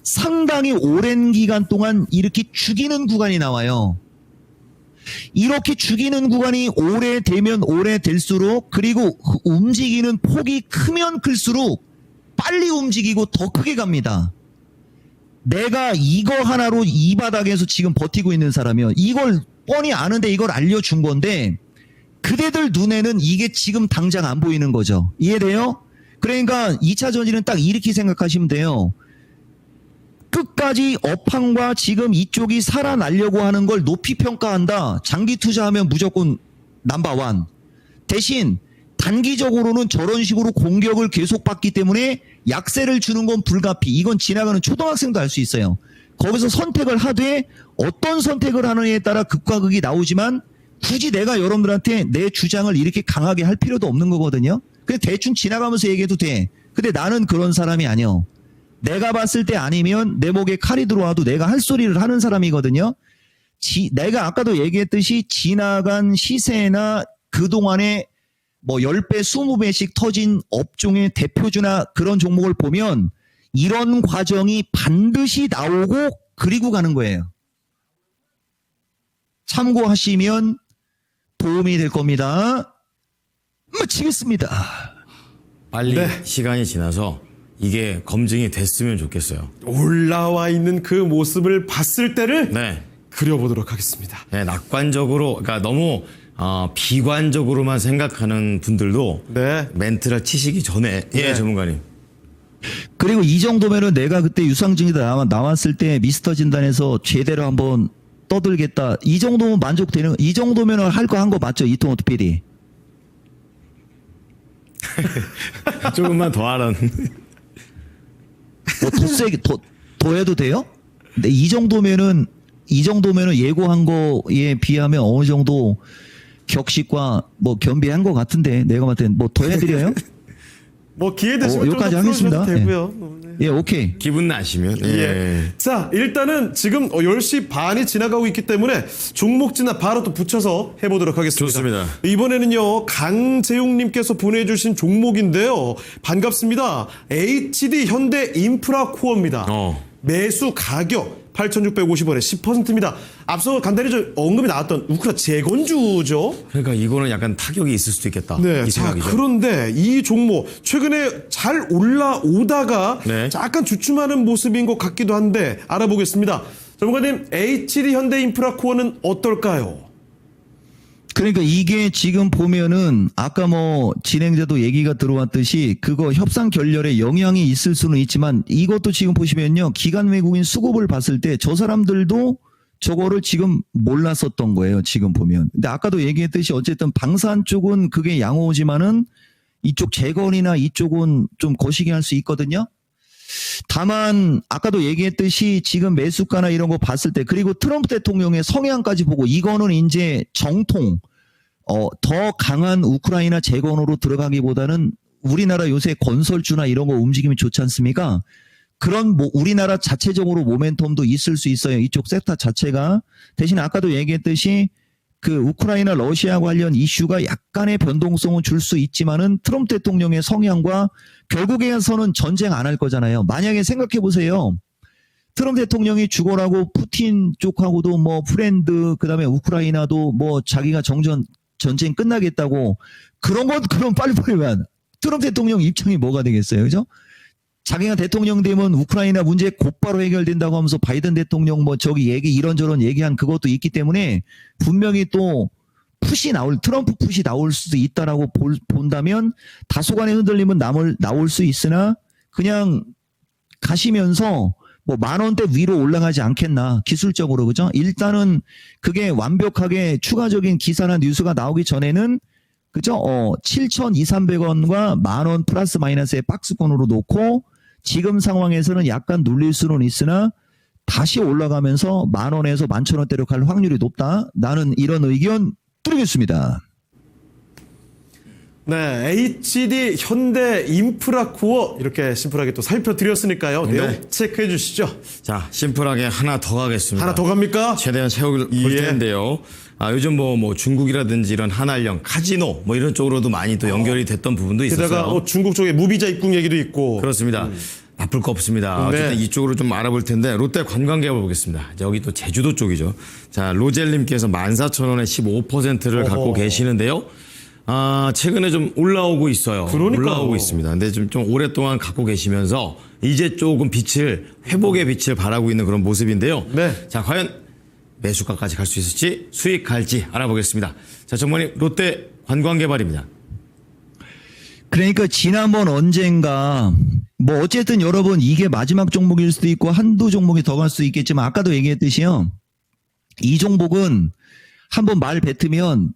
상당히 오랜 기간 동안 이렇게 죽이는 구간이 나와요. 이렇게 죽이는 구간이 오래되면 오래될수록 그리고 움직이는 폭이 크면 클수록 빨리 움직이고 더 크게 갑니다. 내가 이거 하나로 이 바닥에서 지금 버티고 있는 사람이요. 이걸 뻔히 아는데 이걸 알려준 건데 그대들 눈에는 이게 지금 당장 안 보이는 거죠. 이해돼요? 그러니까 2차 전지는 딱 이렇게 생각하시면 돼요. 끝까지 업황과 지금 이쪽이 살아나려고 하는 걸 높이 평가한다. 장기 투자하면 무조건 넘버원. 대신 단기적으로는 저런 식으로 공격을 계속 받기 때문에 약세를 주는 건 불가피. 이건 지나가는 초등학생도 알 수 있어요. 거기서 선택을 하되 어떤 선택을 하느냐에 따라 극과 극이 나오지만 굳이 내가 여러분들한테 내 주장을 이렇게 강하게 할 필요도 없는 거거든요. 그냥 대충 지나가면서 얘기해도 돼. 근데 나는 그런 사람이 아니요. 내가 봤을 때 아니면 내 목에 칼이 들어와도 내가 할 소리를 하는 사람이거든요. 내가 아까도 얘기했듯이 지나간 시세나 그동안에 뭐 10배, 20배씩 터진 업종의 대표주나 그런 종목을 보면 이런 과정이 반드시 나오고 그리고 가는 거예요. 참고하시면 도움이 될 겁니다. 마치겠습니다. 빨리 네. 시간이 지나서 이게 검증이 됐으면 좋겠어요. 올라와 있는 그 모습을 봤을 때를 네. 그려보도록 하겠습니다. 네, 낙관적으로, 그러니까 너무 비관적으로만 생각하는 분들도 네. 멘트를 치시기 전에 예, 전문가님. 그리고 이 정도면은 내가 그때 유상증자 나왔을 때 미스터 진단에서 제대로 한번 떠들겠다. 이 정도면 만족되는, 이 정도면은 할 거 한 거 맞죠? 이통호투 PD. 조금만 더 하라는. 뭐 더 세게, 더 해도 돼요? 근데 이 정도면은 예고한 거에 비하면 어느 정도 격식과 뭐 겸비한 것 같은데, 내가 봤을 땐 뭐 더 해드려요? 뭐 기회 되시면 좀 여기까지 더 풀어주셔도 하겠습니다. 되고요. 네. 예, 오케이. 기분 나시면. 예. 예. 자, 일단은 지금 10시 반이 지나가고 있기 때문에 종목 진압 바로 또 붙여서 해보도록 하겠습니다. 좋습니다. 이번에는요, 강재용님께서 보내주신 종목인데요. 반갑습니다. HD 현대 인프라 코어입니다. 매수 가격 8,650원에 10%입니다. 앞서 간단히 좀 언급이 나왔던 우크라 재건주죠. 그러니까 이거는 약간 타격이 있을 수도 있겠다. 네, 이 자, 생각이죠. 그런데 이 종목 최근에 잘 올라오다가 네. 약간 주춤하는 모습인 것 같기도 한데 알아보겠습니다. 전문가님, HD 현대인프라코어는 어떨까요? 그러니까 이게 지금 보면은 아까 뭐 진행자도 얘기가 들어왔듯이 그거 협상 결렬에 영향이 있을 수는 있지만 이것도 지금 보시면요. 기관 외국인 수급을 봤을 때 저 사람들도 저거를 지금 몰랐었던 거예요. 지금 보면. 근데 아까도 얘기했듯이 어쨌든 방산 쪽은 그게 양호지만은 이쪽 재건이나 이쪽은 좀 거시기 할 수 있거든요. 다만 아까도 얘기했듯이 지금 매수가나 이런 거 봤을 때 그리고 트럼프 대통령의 성향까지 보고 이거는 이제 정통 더 강한 우크라이나 재건으로 들어가기보다는 우리나라 요새 건설주나 이런 거 움직임이 좋지 않습니까? 그런 뭐 우리나라 자체적으로 모멘텀도 있을 수 있어요. 이쪽 섹터 자체가. 대신 아까도 얘기했듯이 그 우크라이나 러시아 관련 이슈가 약간의 변동성은 줄 수 있지만은 트럼프 대통령의 성향과 결국에서는 전쟁 안 할 거잖아요. 만약에 생각해 보세요. 트럼프 대통령이 죽어라고 푸틴 쪽하고도 뭐 프렌드 그다음에 우크라이나도 뭐 자기가 전쟁 끝나겠다고 그런 건 그럼 빨리빨리만 트럼프 대통령 입장이 뭐가 되겠어요. 그죠? 자기가 대통령 되면 우크라이나 문제 곧바로 해결된다고 하면서 바이든 대통령 뭐 저기 얘기 이런저런 얘기한 그것도 있기 때문에 분명히 또 트럼프 푸시 나올 수도 있다라고 본다면 다소간의 흔들림은 나올 수 있으나 그냥 가시면서 뭐 10,000원대 위로 올라가지 않겠나 기술적으로 그죠? 일단은 그게 완벽하게 추가적인 기사나 뉴스가 나오기 전에는 그죠? 7,200~300원과 10,000원 플러스 마이너스의 박스권으로 놓고 지금 상황에서는 약간 눌릴 수는 있으나 다시 올라가면서 10,000원에서 11,000원대로 갈 확률이 높다. 나는 이런 의견 드리겠습니다. 네, HD 현대 인프라코어 이렇게 심플하게 또 살펴드렸으니까요. 내용 네. 체크해 주시죠. 자, 심플하게 하나 더 가겠습니다. 하나 더 갑니까? 최대한 채워볼 예. 텐데요. 요즘 뭐 중국이라든지 이런 한알령, 카지노 뭐 이런 쪽으로도 많이 또 연결이 됐던 부분도 있었어요. 게다가 중국 쪽에 무비자 입국 얘기도 있고. 그렇습니다. 나쁠 거 없습니다. 네. 어쨌든 이쪽으로 좀 알아볼 텐데 롯데 관광객을 보겠습니다. 여기 또 제주도 쪽이죠. 자, 로젤님께서 14,000원에 15%를 갖고 어허. 계시는데요. 최근에 좀 올라오고 있어요. 그러니까요. 올라오고 있습니다. 근데 좀 오랫동안 갖고 계시면서 이제 조금 회복의 빛을 바라고 있는 그런 모습인데요. 네. 자, 과연 매수가까지 갈 수 있을지 수익 갈지 알아보겠습니다. 자, 정말님 롯데 관광개발입니다. 그러니까 지난번 언젠가 뭐 어쨌든 여러분 이게 마지막 종목일 수도 있고 한두 종목이 더 갈 수도 있겠지만 아까도 얘기했듯이요. 이 종목은 한번 말 뱉으면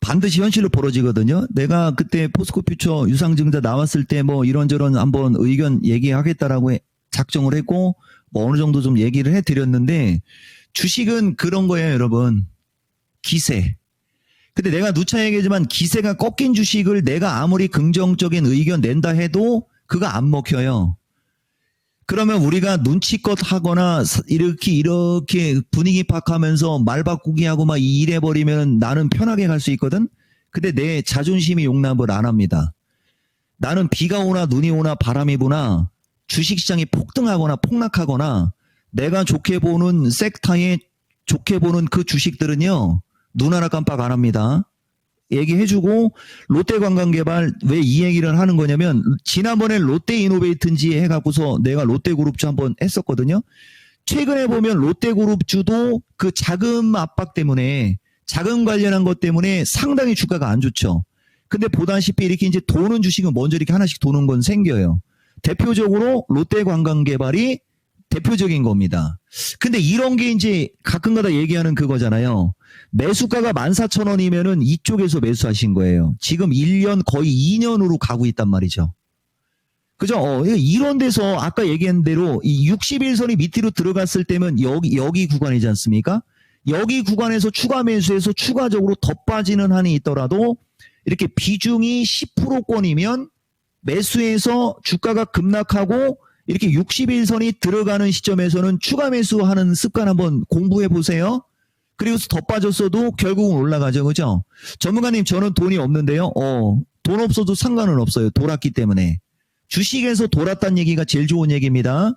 반드시 현실로 벌어지거든요. 내가 그때 포스코 퓨처 유상증자 나왔을 때 뭐 이런저런 한번 의견 얘기하겠다라고 작정을 했고 뭐 어느 정도 좀 얘기를 해드렸는데 주식은 그런 거예요, 여러분. 기세. 근데 내가 누차 얘기하지만 기세가 꺾인 주식을 내가 아무리 긍정적인 의견 낸다 해도 그거 안 먹혀요. 그러면 우리가 눈치껏 하거나 이렇게 분위기 파악하면서 말 바꾸기 하고 막 이래버리면 나는 편하게 갈 수 있거든? 근데 내 자존심이 용납을 안 합니다. 나는 비가 오나 눈이 오나 바람이 부나 주식시장이 폭등하거나 폭락하거나 내가 좋게 보는 섹터에 좋게 보는 그 주식들은요. 눈 하나 깜빡 안 합니다. 얘기해주고 롯데관광개발 왜 이 얘기를 하는 거냐면 지난번에 롯데이노베이트인지 해갖고서 내가 롯데그룹주 한번 했었거든요. 최근에 보면 롯데그룹주도 그 자금 압박 때문에 자금 관련한 것 때문에 상당히 주가가 안 좋죠. 근데 보다시피 이렇게 이제 도는 주식은 먼저 이렇게 하나씩 도는 건 생겨요. 대표적으로 롯데관광개발이 대표적인 겁니다. 근데 이런 게 이제 가끔가다 얘기하는 그거잖아요. 매수가가 14,000원이면은 이쪽에서 매수하신 거예요. 지금 1년 거의 2년으로 가고 있단 말이죠. 그죠? 이런 데서 아까 얘기한 대로 이 61선이 밑으로 들어갔을 때면 여기 구간이지 않습니까? 여기 구간에서 추가 매수해서 추가적으로 더 빠지는 한이 있더라도 이렇게 비중이 10%권이면 매수해서 주가가 급락하고 이렇게 61선이 들어가는 시점에서는 추가 매수하는 습관 한번 공부해 보세요. 그리고서 더 빠졌어도 결국은 올라가죠. 그죠? 전문가님, 저는 돈이 없는데요. 돈 없어도 상관은 없어요. 돌았기 때문에. 주식에서 돌았다는 얘기가 제일 좋은 얘기입니다.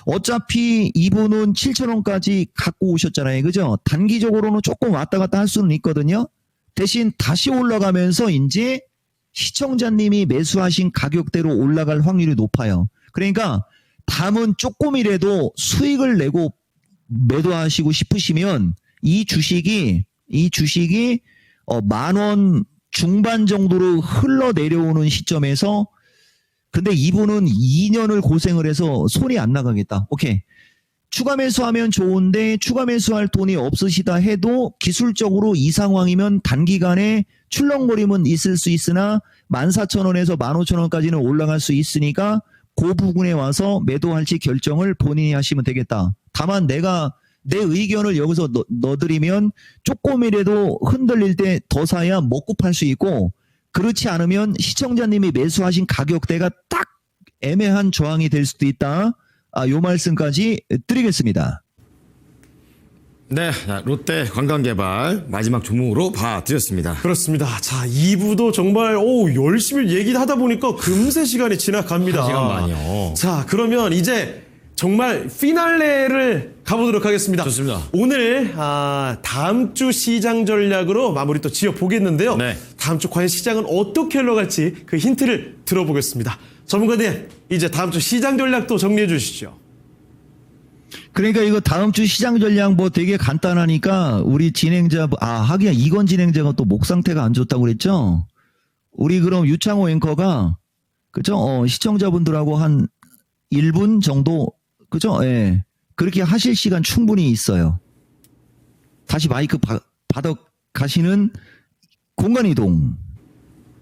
어차피 이분은 7,000원까지 갖고 오셨잖아요. 그죠? 단기적으로는 조금 왔다 갔다 할 수는 있거든요. 대신 다시 올라가면서 이제 시청자님이 매수하신 가격대로 올라갈 확률이 높아요. 그러니까 다음은 조금이라도 수익을 내고 매도하시고 싶으시면 이 주식이 10,000원 중반 정도로 흘러내려오는 시점에서 근데 이분은 2년을 고생을 해서 손이 안 나가겠다. 오케이. 추가 매수하면 좋은데 추가 매수할 돈이 없으시다 해도 기술적으로 이 상황이면 단기간에 출렁거림은 있을 수 있으나 14,000원에서 15,000원까지는 올라갈 수 있으니까 그 부분에 와서 매도할지 결정을 본인이 하시면 되겠다. 다만 내가 내 의견을 여기서 넣어드리면 조금이라도 흔들릴 때 더 사야 먹고 팔 수 있고 그렇지 않으면 시청자님이 매수하신 가격대가 딱 애매한 저항이 될 수도 있다. 요 말씀까지 드리겠습니다. 네, 롯데 관광개발 마지막 종목으로 봐드렸습니다. 그렇습니다. 자, 2부도 정말 열심히 얘기하다 보니까 금세 시간이 지나갑니다. 1시간 반이요. 자, 그러면 이제 정말 피날레를 가보도록 하겠습니다. 좋습니다. 오늘 다음 주 시장 전략으로 마무리 또 지어 보겠는데요. 네. 다음 주 과연 시장은 어떻게 흘러갈지 그 힌트를 들어보겠습니다. 전문가님, 이제 다음 주 시장 전략도 정리해 주시죠. 그러니까 이거 다음 주 시장 전략 뭐 되게 간단하니까 우리 진행자 하긴 이건 진행자가 또 목 상태가 안 좋다고 그랬죠. 우리 그럼 유창호 앵커가 그죠? 시청자분들하고 한 1분 정도 그죠? 예. 그렇게 하실 시간 충분히 있어요. 다시 마이크 받아 가시는 공간 이동.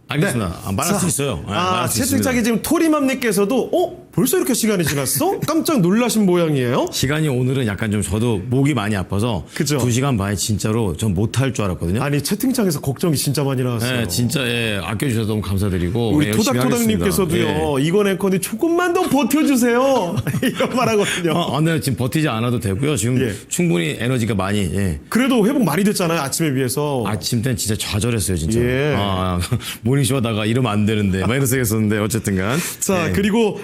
알겠습니다. 말할 수 있어요. 말할 수 채팅창에 지금 토리맘님께서도 벌써 이렇게 시간이 지났어? 깜짝 놀라신 모양이에요. 시간이 오늘은 약간 좀 저도 목이 많이 아파서 그죠? 2시간 반에 진짜로 전 못할 줄 알았거든요. 아니 채팅창에서 걱정이 진짜 많이 나왔어요. 네, 진짜 아껴주셔서 너무 감사드리고 우리 열심히 토닥토닥님께서도요. 하겠습니다. 이건 앵커님 조금만 더 버텨주세요. 이런 말하거든요. 네, 지금 버티지 않아도 되고요. 지금 예. 충분히 에너지가 많이 그래도 회복 많이 됐잖아요. 아침에 비해서. 아침 때는 진짜 좌절했어요, 진짜. 예. 모닝쇼 하다가 이러면 안 되는데 막 이런 생각했었는데 어쨌든간. 자, 예. 그리고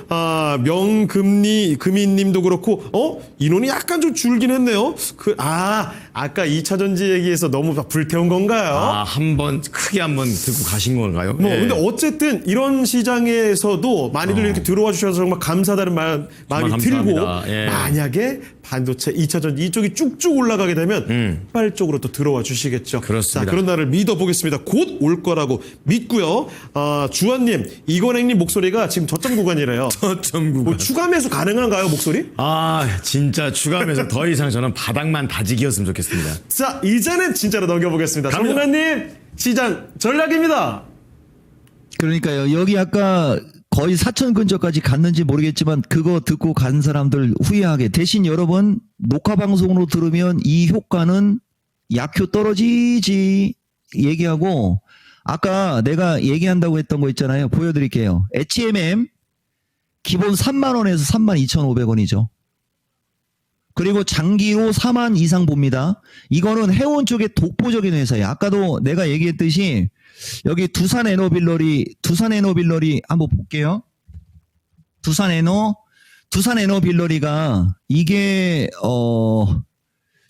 금이님도 그렇고 인원이 약간 좀 줄긴 했네요. 아까 2차 전지 얘기해서 너무 불태운 건가요? 한번 크게 한번 듣고 가신 건가요? 예. 근데 어쨌든 이런 시장에서도 많이들 이렇게 들어와 주셔서 정말 감사하다는 마음이 들고 감사합니다. 예. 만약에 반도체 2차 전지 이쪽이 쭉쭉 올라가게 되면 폭발적으로 또 들어와 주시겠죠. 그렇습니다. 자, 그런 날을 믿어보겠습니다. 곧 올 거라고 믿고요. 주환님, 이건행님 목소리가 지금 저점 구간이래요. 저점 구간. 뭐 추가 매수 가능한가요, 목소리? 진짜 추가하면서 더 이상 저는 바닥만 다지기였으면 좋겠습니다. 자, 이제는 진짜로 넘겨보겠습니다. 갑니다. 전문가님, 시장 전략입니다. 그러니까요. 여기 아까 거의 4천 근처까지 갔는지 모르겠지만 그거 듣고 간 사람들 후회하게. 대신 여러분 녹화 방송으로 들으면 이 효과는 약효 떨어지지 얘기하고 아까 내가 얘기한다고 했던 거 있잖아요. 보여드릴게요. HMM 기본 3만 원에서 32,500원이죠. 그리고 장기로 4만 이상 봅니다. 이거는 해운 쪽에 독보적인 회사예요. 아까도 내가 얘기했듯이 여기 두산 에너빌러리 한번 볼게요. 두산 에너빌러리가 이게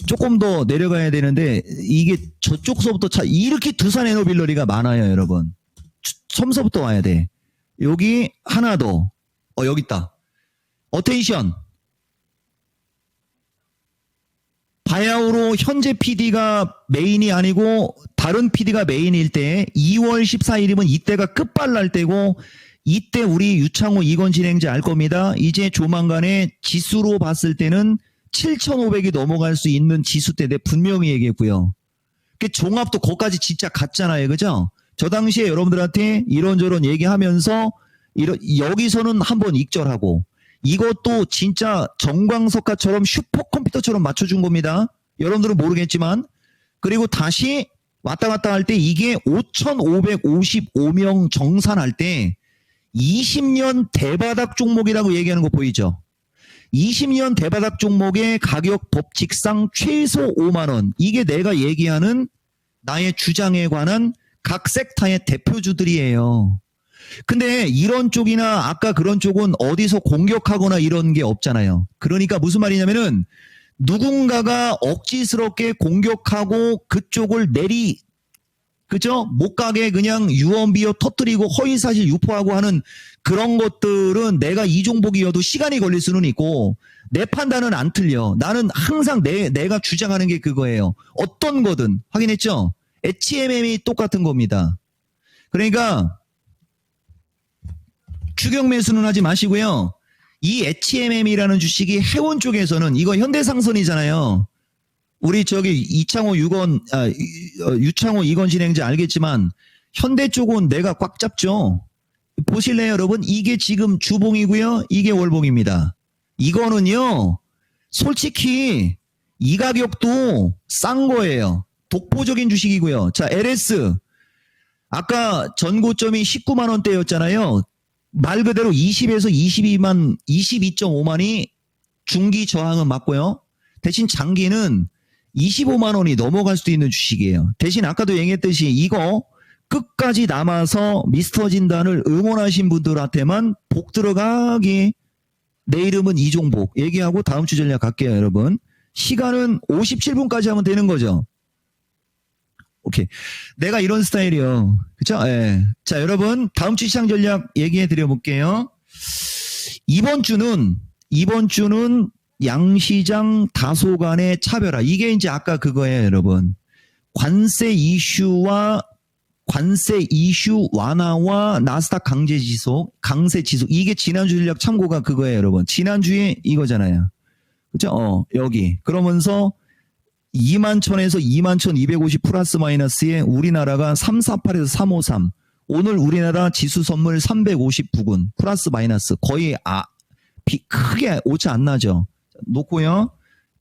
조금 더 내려가야 되는데 이게 저쪽서부터 이렇게 두산 에너빌러리가 많아요, 여러분. 처음서부터 와야 돼. 여기 하나 더. 여기 있다. 어텐션. 바야흐로 현재 PD가 메인이 아니고 다른 PD가 메인일 때 2월 14일이면 이때가 끝발날 때고 이때 우리 유창호 이건 진행자 알 겁니다. 이제 조만간에 지수로 봤을 때는 7,500이 넘어갈 수 있는 지수 때 내가 분명히 얘기했고요. 그 종합도 거기까지 진짜 갔잖아요. 그죠? 저 당시에 여러분들한테 이런저런 얘기하면서 여기서는 한번 익절하고 이것도 진짜 정광석가처럼 슈퍼컴퓨터처럼 맞춰준 겁니다. 여러분들은 모르겠지만 그리고 다시 왔다 갔다 할 때 이게 5,555명 정산할 때 20년 대바닥 종목이라고 얘기하는 거 보이죠? 20년 대바닥 종목의 가격 법칙상 최소 5만 원. 이게 내가 얘기하는 나의 주장에 관한 각 섹터의 대표주들이에요. 근데 이런 쪽이나 아까 그런 쪽은 어디서 공격하거나 이런 게 없잖아요. 그러니까 무슨 말이냐면은 누군가가 억지스럽게 공격하고 그쪽을 그죠? 못 가게 그냥 유언비어 터뜨리고 허위사실 유포하고 하는 그런 것들은 내가 이 종목이어도 시간이 걸릴 수는 있고 내 판단은 안 틀려. 나는 항상 내가 주장하는 게 그거예요. 어떤 거든 확인했죠? HMM이 똑같은 겁니다. 그러니까 추격 매수는 하지 마시고요. 이 HMM이라는 주식이 해운 쪽에서는 이거 현대상선이잖아요. 우리 유창호 이건 진행자 알겠지만 현대 쪽은 내가 꽉 잡죠. 보실래요, 여러분? 이게 지금 주봉이고요. 이게 월봉입니다. 이거는요. 솔직히 이 가격도 싼 거예요. 독보적인 주식이고요. 자, LS 아까 전고점이 19만 원대였잖아요. 말 그대로 20에서 22.5만이 중기 저항은 맞고요. 대신 장기는 25만 원이 넘어갈 수도 있는 주식이에요. 대신 아까도 얘기했듯이 이거 끝까지 남아서 미스터 진단을 응원하신 분들한테만 복 들어가기. 내 이름은 이종복 얘기하고 다음 주 전략 갈게요, 여러분. 시간은 57분까지 하면 되는 거죠. 오케이. 내가 이런 스타일이요. 그쵸? 예. 자, 여러분, 다음 주 시장 전략 얘기해 드려 볼게요. 이번 주는 양시장 다소 간의 차별화. 이게 이제 아까 그거예요, 여러분. 관세 이슈 완화와 나스닥 강세 지속. 이게 지난주 전략 참고가 그거예요, 여러분. 지난주에 이거잖아요. 그죠? 여기. 그러면서 21,000에서 21,250 플러스 마이너스에 우리나라가 348에서 353. 오늘 우리나라 지수 선물 350 부근 플러스 마이너스 거의 크게 오차 안 나죠. 놓고요.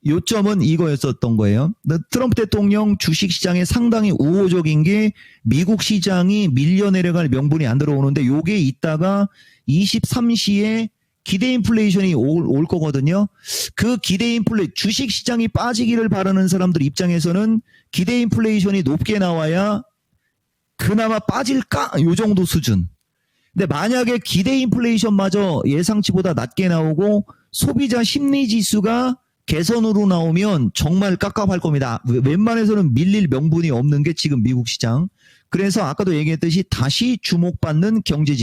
요점은 이거였었던 거예요. 트럼프 대통령 주식시장에 상당히 우호적인 게 미국 시장이 밀려 내려갈 명분이 안 들어오는데 요게 있다가 23시에 기대 인플레이션이 올 거거든요. 그 기대 주식시장이 빠지기를 바라는 사람들 입장에서는 기대 인플레이션이 높게 나와야 그나마 빠질까? 요 정도 수준. 근데 만약에 기대 인플레이션마저 예상치보다 낮게 나오고 소비자 심리 지수가 개선으로 나오면 정말 깝깝할 겁니다. 웬만해서는 밀릴 명분이 없는 게 지금 미국 시장. 그래서 아까도 얘기했듯이 다시 주목받는 경제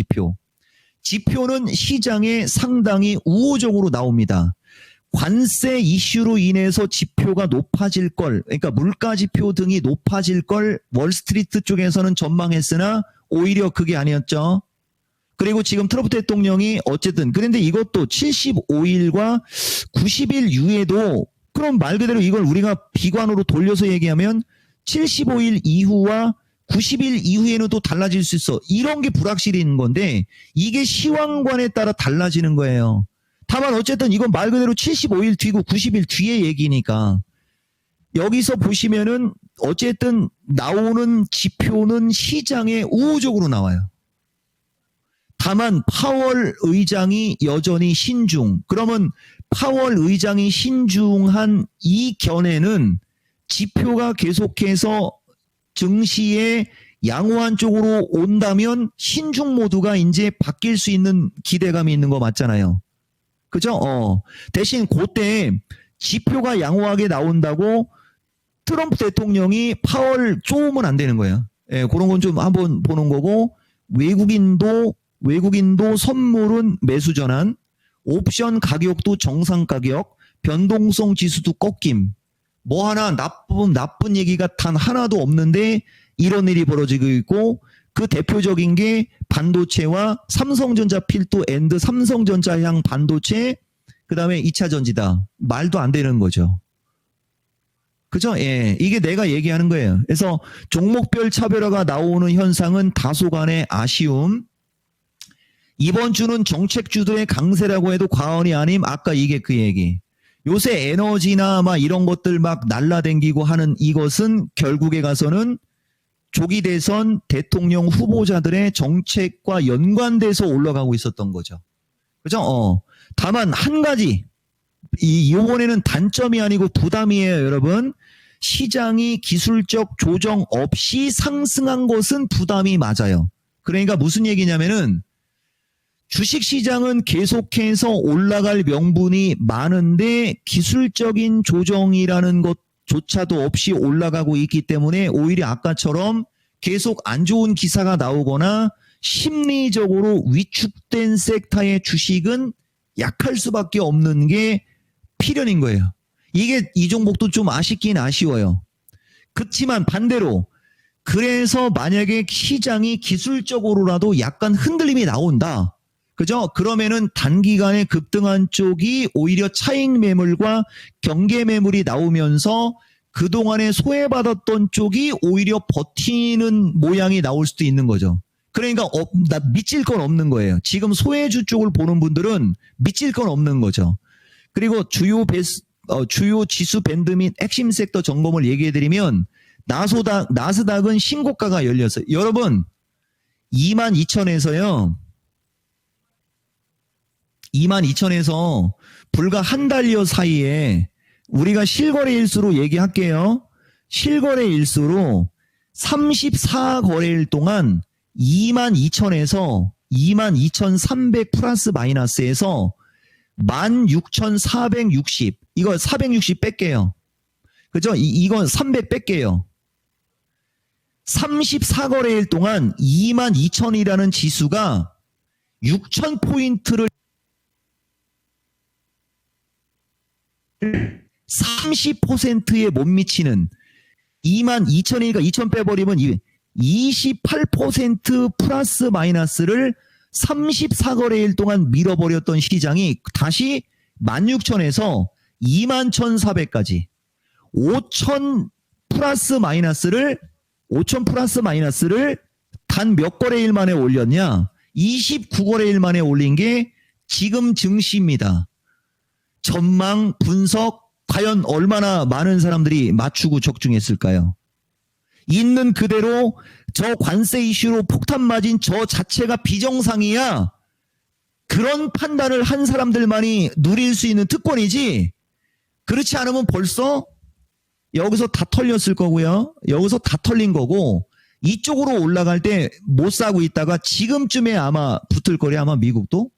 지표는 시장에 상당히 우호적으로 나옵니다. 관세 이슈로 인해서 지표가 높아질 걸, 그러니까 물가 지표 등이 높아질 걸 월스트리트 쪽에서는 전망했으나 오히려 그게 아니었죠. 그리고 지금 트럼프 대통령이 어쨌든 그런데 이것도 75일과 90일 이후에도 그럼 말 그대로 이걸 우리가 비관으로 돌려서 얘기하면 75일 이후와 90일 이후에는 또 달라질 수 있어. 이런 게 불확실인 건데 이게 시황관에 따라 달라지는 거예요. 다만 어쨌든 이건 말 그대로 75일 뒤고 90일 뒤의 얘기니까 여기서 보시면은 어쨌든 나오는 지표는 시장에 우호적으로 나와요. 다만 파월 의장이 여전히 신중. 그러면 파월 의장이 신중한 이 견해는 지표가 계속해서 증시에 양호한 쪽으로 온다면 신중 모드가 이제 바뀔 수 있는 기대감이 있는 거 맞잖아요. 그죠? 대신 그때 지표가 양호하게 나온다고 트럼프 대통령이 파월 쪼으면 안 되는 거예요. 예, 그런 건 좀 한번 보는 거고 외국인도 선물은 매수 전환, 옵션 가격도 정상 가격, 변동성 지수도 꺾임. 뭐 하나 나쁜 얘기가 단 하나도 없는데 이런 일이 벌어지고 있고 그 대표적인 게 반도체와 삼성전자 필두 앤드 삼성전자향 반도체, 그 다음에 2차 전지다. 말도 안 되는 거죠. 그죠? 예. 이게 내가 얘기하는 거예요. 그래서 종목별 차별화가 나오는 현상은 다소간의 아쉬움. 이번 주는 정책주들의 강세라고 해도 과언이 아님. 아까 이게 그 얘기. 요새 에너지나 막 이런 것들 막 날라댕기고 하는 이것은 결국에 가서는 조기 대선 대통령 후보자들의 정책과 연관돼서 올라가고 있었던 거죠. 그죠? 다만 한 가지. 요번에는 단점이 아니고 부담이에요, 여러분. 시장이 기술적 조정 없이 상승한 것은 부담이 맞아요. 그러니까 무슨 얘기냐면은 주식시장은 계속해서 올라갈 명분이 많은데 기술적인 조정이라는 것조차도 없이 올라가고 있기 때문에 오히려 아까처럼 계속 안 좋은 기사가 나오거나 심리적으로 위축된 섹터의 주식은 약할 수밖에 없는 게 필연인 거예요. 이게 이 종목도 좀 아쉽긴 아쉬워요. 그렇지만 반대로 그래서 만약에 시장이 기술적으로라도 약간 흔들림이 나온다. 그죠? 그러면은 단기간에 급등한 쪽이 오히려 차익 매물과 경계 매물이 나오면서 그동안에 소외받았던 쪽이 오히려 버티는 모양이 나올 수도 있는 거죠. 그러니까 나 미칠 건 없는 거예요. 지금 소외주 쪽을 보는 분들은 미칠 건 없는 거죠. 그리고 주요 지수 밴드 및 핵심 섹터 점검을 얘기해드리면 나스닥은 신고가가 열렸어요. 여러분 22,000에서요. 22,000에서 불과 한 달여 사이에 우리가 실거래일수로 얘기할게요. 실거래일수로 34거래일 동안 22,000에서 22,300 플러스 마이너스에서 16,460 이거 460 뺄게요. 그죠? 이건 300 뺄게요. 34거래일 동안 22,000이라는 지수가 6,000포인트를 30%에 못 미치는 22,000이니까 2,000 빼버리면 28% 플러스 마이너스를 34거래일 동안 밀어버렸던 시장이 다시 16,000에서 21,400까지 5,000 플러스 마이너스를 단 몇 거래일 만에 올렸냐? 29거래일 만에 올린 게 지금 증시입니다. 전망 분석 과연 얼마나 많은 사람들이 맞추고 적중했을까요? 있는 그대로 저 관세 이슈로 폭탄 맞은 저 자체가 비정상이야. 그런 판단을 한 사람들만이 누릴 수 있는 특권이지. 그렇지 않으면 벌써 여기서 다 털렸을 거고요. 여기서 다 털린 거고 이쪽으로 올라갈 때 못 사고 있다가 지금쯤에 아마 붙을 거래 아마 미국도.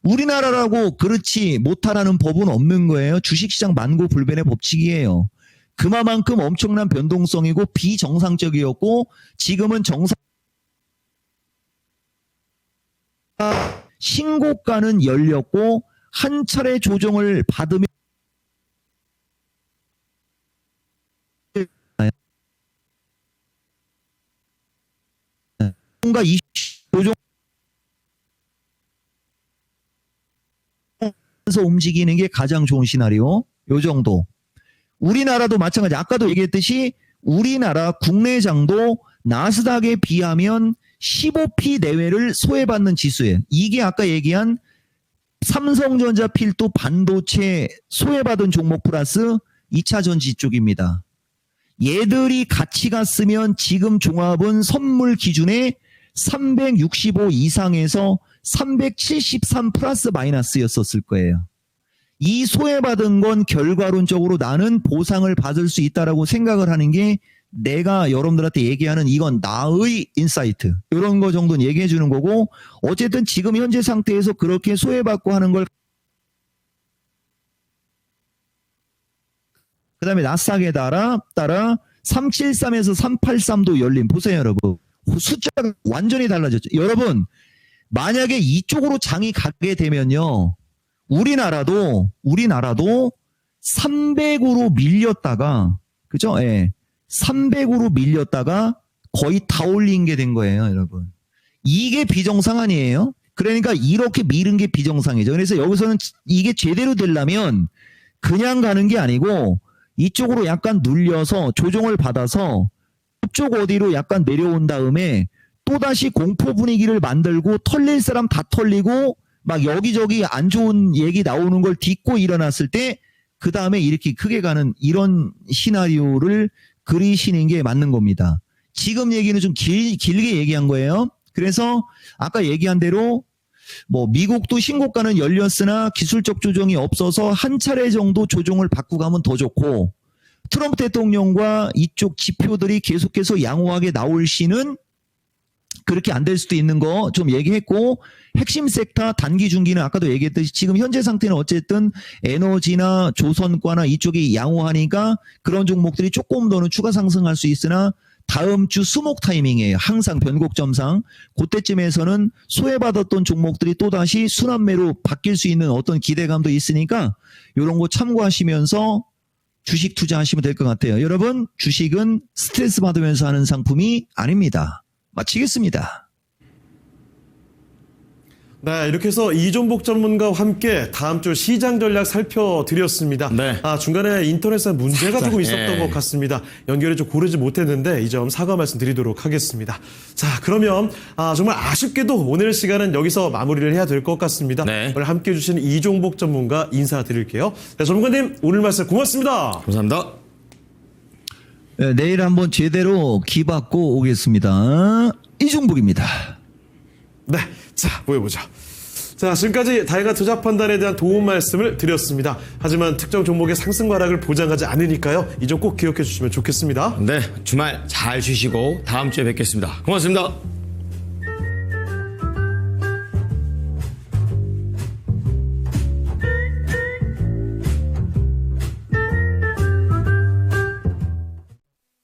우리나라라고 그렇지 못하라는 법은 없는 거예요. 주식시장 만고불변의 법칙이에요. 그만큼 엄청난 변동성이고 비정상적이었고 지금은 신고가는 열렸고 한 차례 조정을 받으면 뭔가 이 조정 움직이는 게 가장 좋은 시나리오. 요 정도. 우리나라도 마찬가지. 아까도 얘기했듯이 우리나라 국내장도 나스닥에 비하면 15p 내외를 소외받는 지수예요. 이게 아까 얘기한 삼성전자 필두 반도체 소외받은 종목 플러스 2차 전지 쪽입니다. 얘들이 같이 갔으면 지금 종합은 선물 기준에 365 이상에서 373 플러스 마이너스였었을 거예요. 이 소외받은 건 결과론적으로 나는 보상을 받을 수 있다라고 생각을 하는 게 내가 여러분들한테 얘기하는 이건 나의 인사이트. 이런 거 정도는 얘기해 주는 거고 어쨌든 지금 현재 상태에서 그렇게 소외받고 하는 걸 그 다음에 나스닥에 따라 373에서 383도 열림. 보세요 여러분. 숫자가 완전히 달라졌죠. 여러분 만약에 이쪽으로 장이 가게 되면요. 우리나라도 300으로 밀렸다가 그죠? 예. 300으로 밀렸다가 거의 다 올린 게 된 거예요, 여러분. 이게 비정상 아니에요? 그러니까 이렇게 미른 게 비정상이죠. 그래서 여기서는 이게 제대로 되려면 그냥 가는 게 아니고 이쪽으로 약간 눌려서 조정을 받아서 이쪽 어디로 약간 내려온 다음에 또다시 공포 분위기를 만들고 털릴 사람 다 털리고 막 여기저기 안 좋은 얘기 나오는 걸 딛고 일어났을 때 그 다음에 이렇게 크게 가는 이런 시나리오를 그리시는 게 맞는 겁니다. 지금 얘기는 좀 길게 얘기한 거예요. 그래서 아까 얘기한 대로 뭐 미국도 신고가는 열렸으나 기술적 조정이 없어서 한 차례 정도 조정을 받고 가면 더 좋고 트럼프 대통령과 이쪽 지표들이 계속해서 양호하게 나올 시는 그렇게 안 될 수도 있는 거 좀 얘기했고 핵심 섹터 단기 중기는 아까도 얘기했듯이 지금 현재 상태는 어쨌든 에너지나 조선과나 이쪽이 양호하니까 그런 종목들이 조금 더는 추가 상승할 수 있으나 다음 주 수목 타이밍이에요. 항상 변곡점상 그때쯤에서는 소외받았던 종목들이 또다시 순환매로 바뀔 수 있는 어떤 기대감도 있으니까 이런 거 참고하시면서 주식 투자하시면 될 것 같아요. 여러분 주식은 스트레스 받으면서 하는 상품이 아닙니다. 마치겠습니다. 네, 이렇게 해서 이종복 전문가와 함께 다음 주 시장 전략 살펴드렸습니다. 네. 중간에 인터넷에 문제가 조금 살짝, 있었던 예. 것 같습니다. 연결을 좀 고르지 못했는데 이 점 사과 말씀드리도록 하겠습니다. 자, 그러면 정말 아쉽게도 오늘 시간은 여기서 마무리를 해야 될 것 같습니다. 네. 오늘 함께해 주신 이종복 전문가 인사드릴게요. 네, 전문가님 오늘 말씀 고맙습니다. 감사합니다. 네, 내일 한번 제대로 기받고 오겠습니다. 이종복입니다. 네, 자 보여보죠. 자, 지금까지 다양한 투자 판단에 대한 도움 말씀을 드렸습니다. 하지만 특정 종목의 상승 하락을 보장하지 않으니까요. 이 점 꼭 기억해 주시면 좋겠습니다. 네, 주말 잘 쉬시고 다음 주에 뵙겠습니다. 고맙습니다.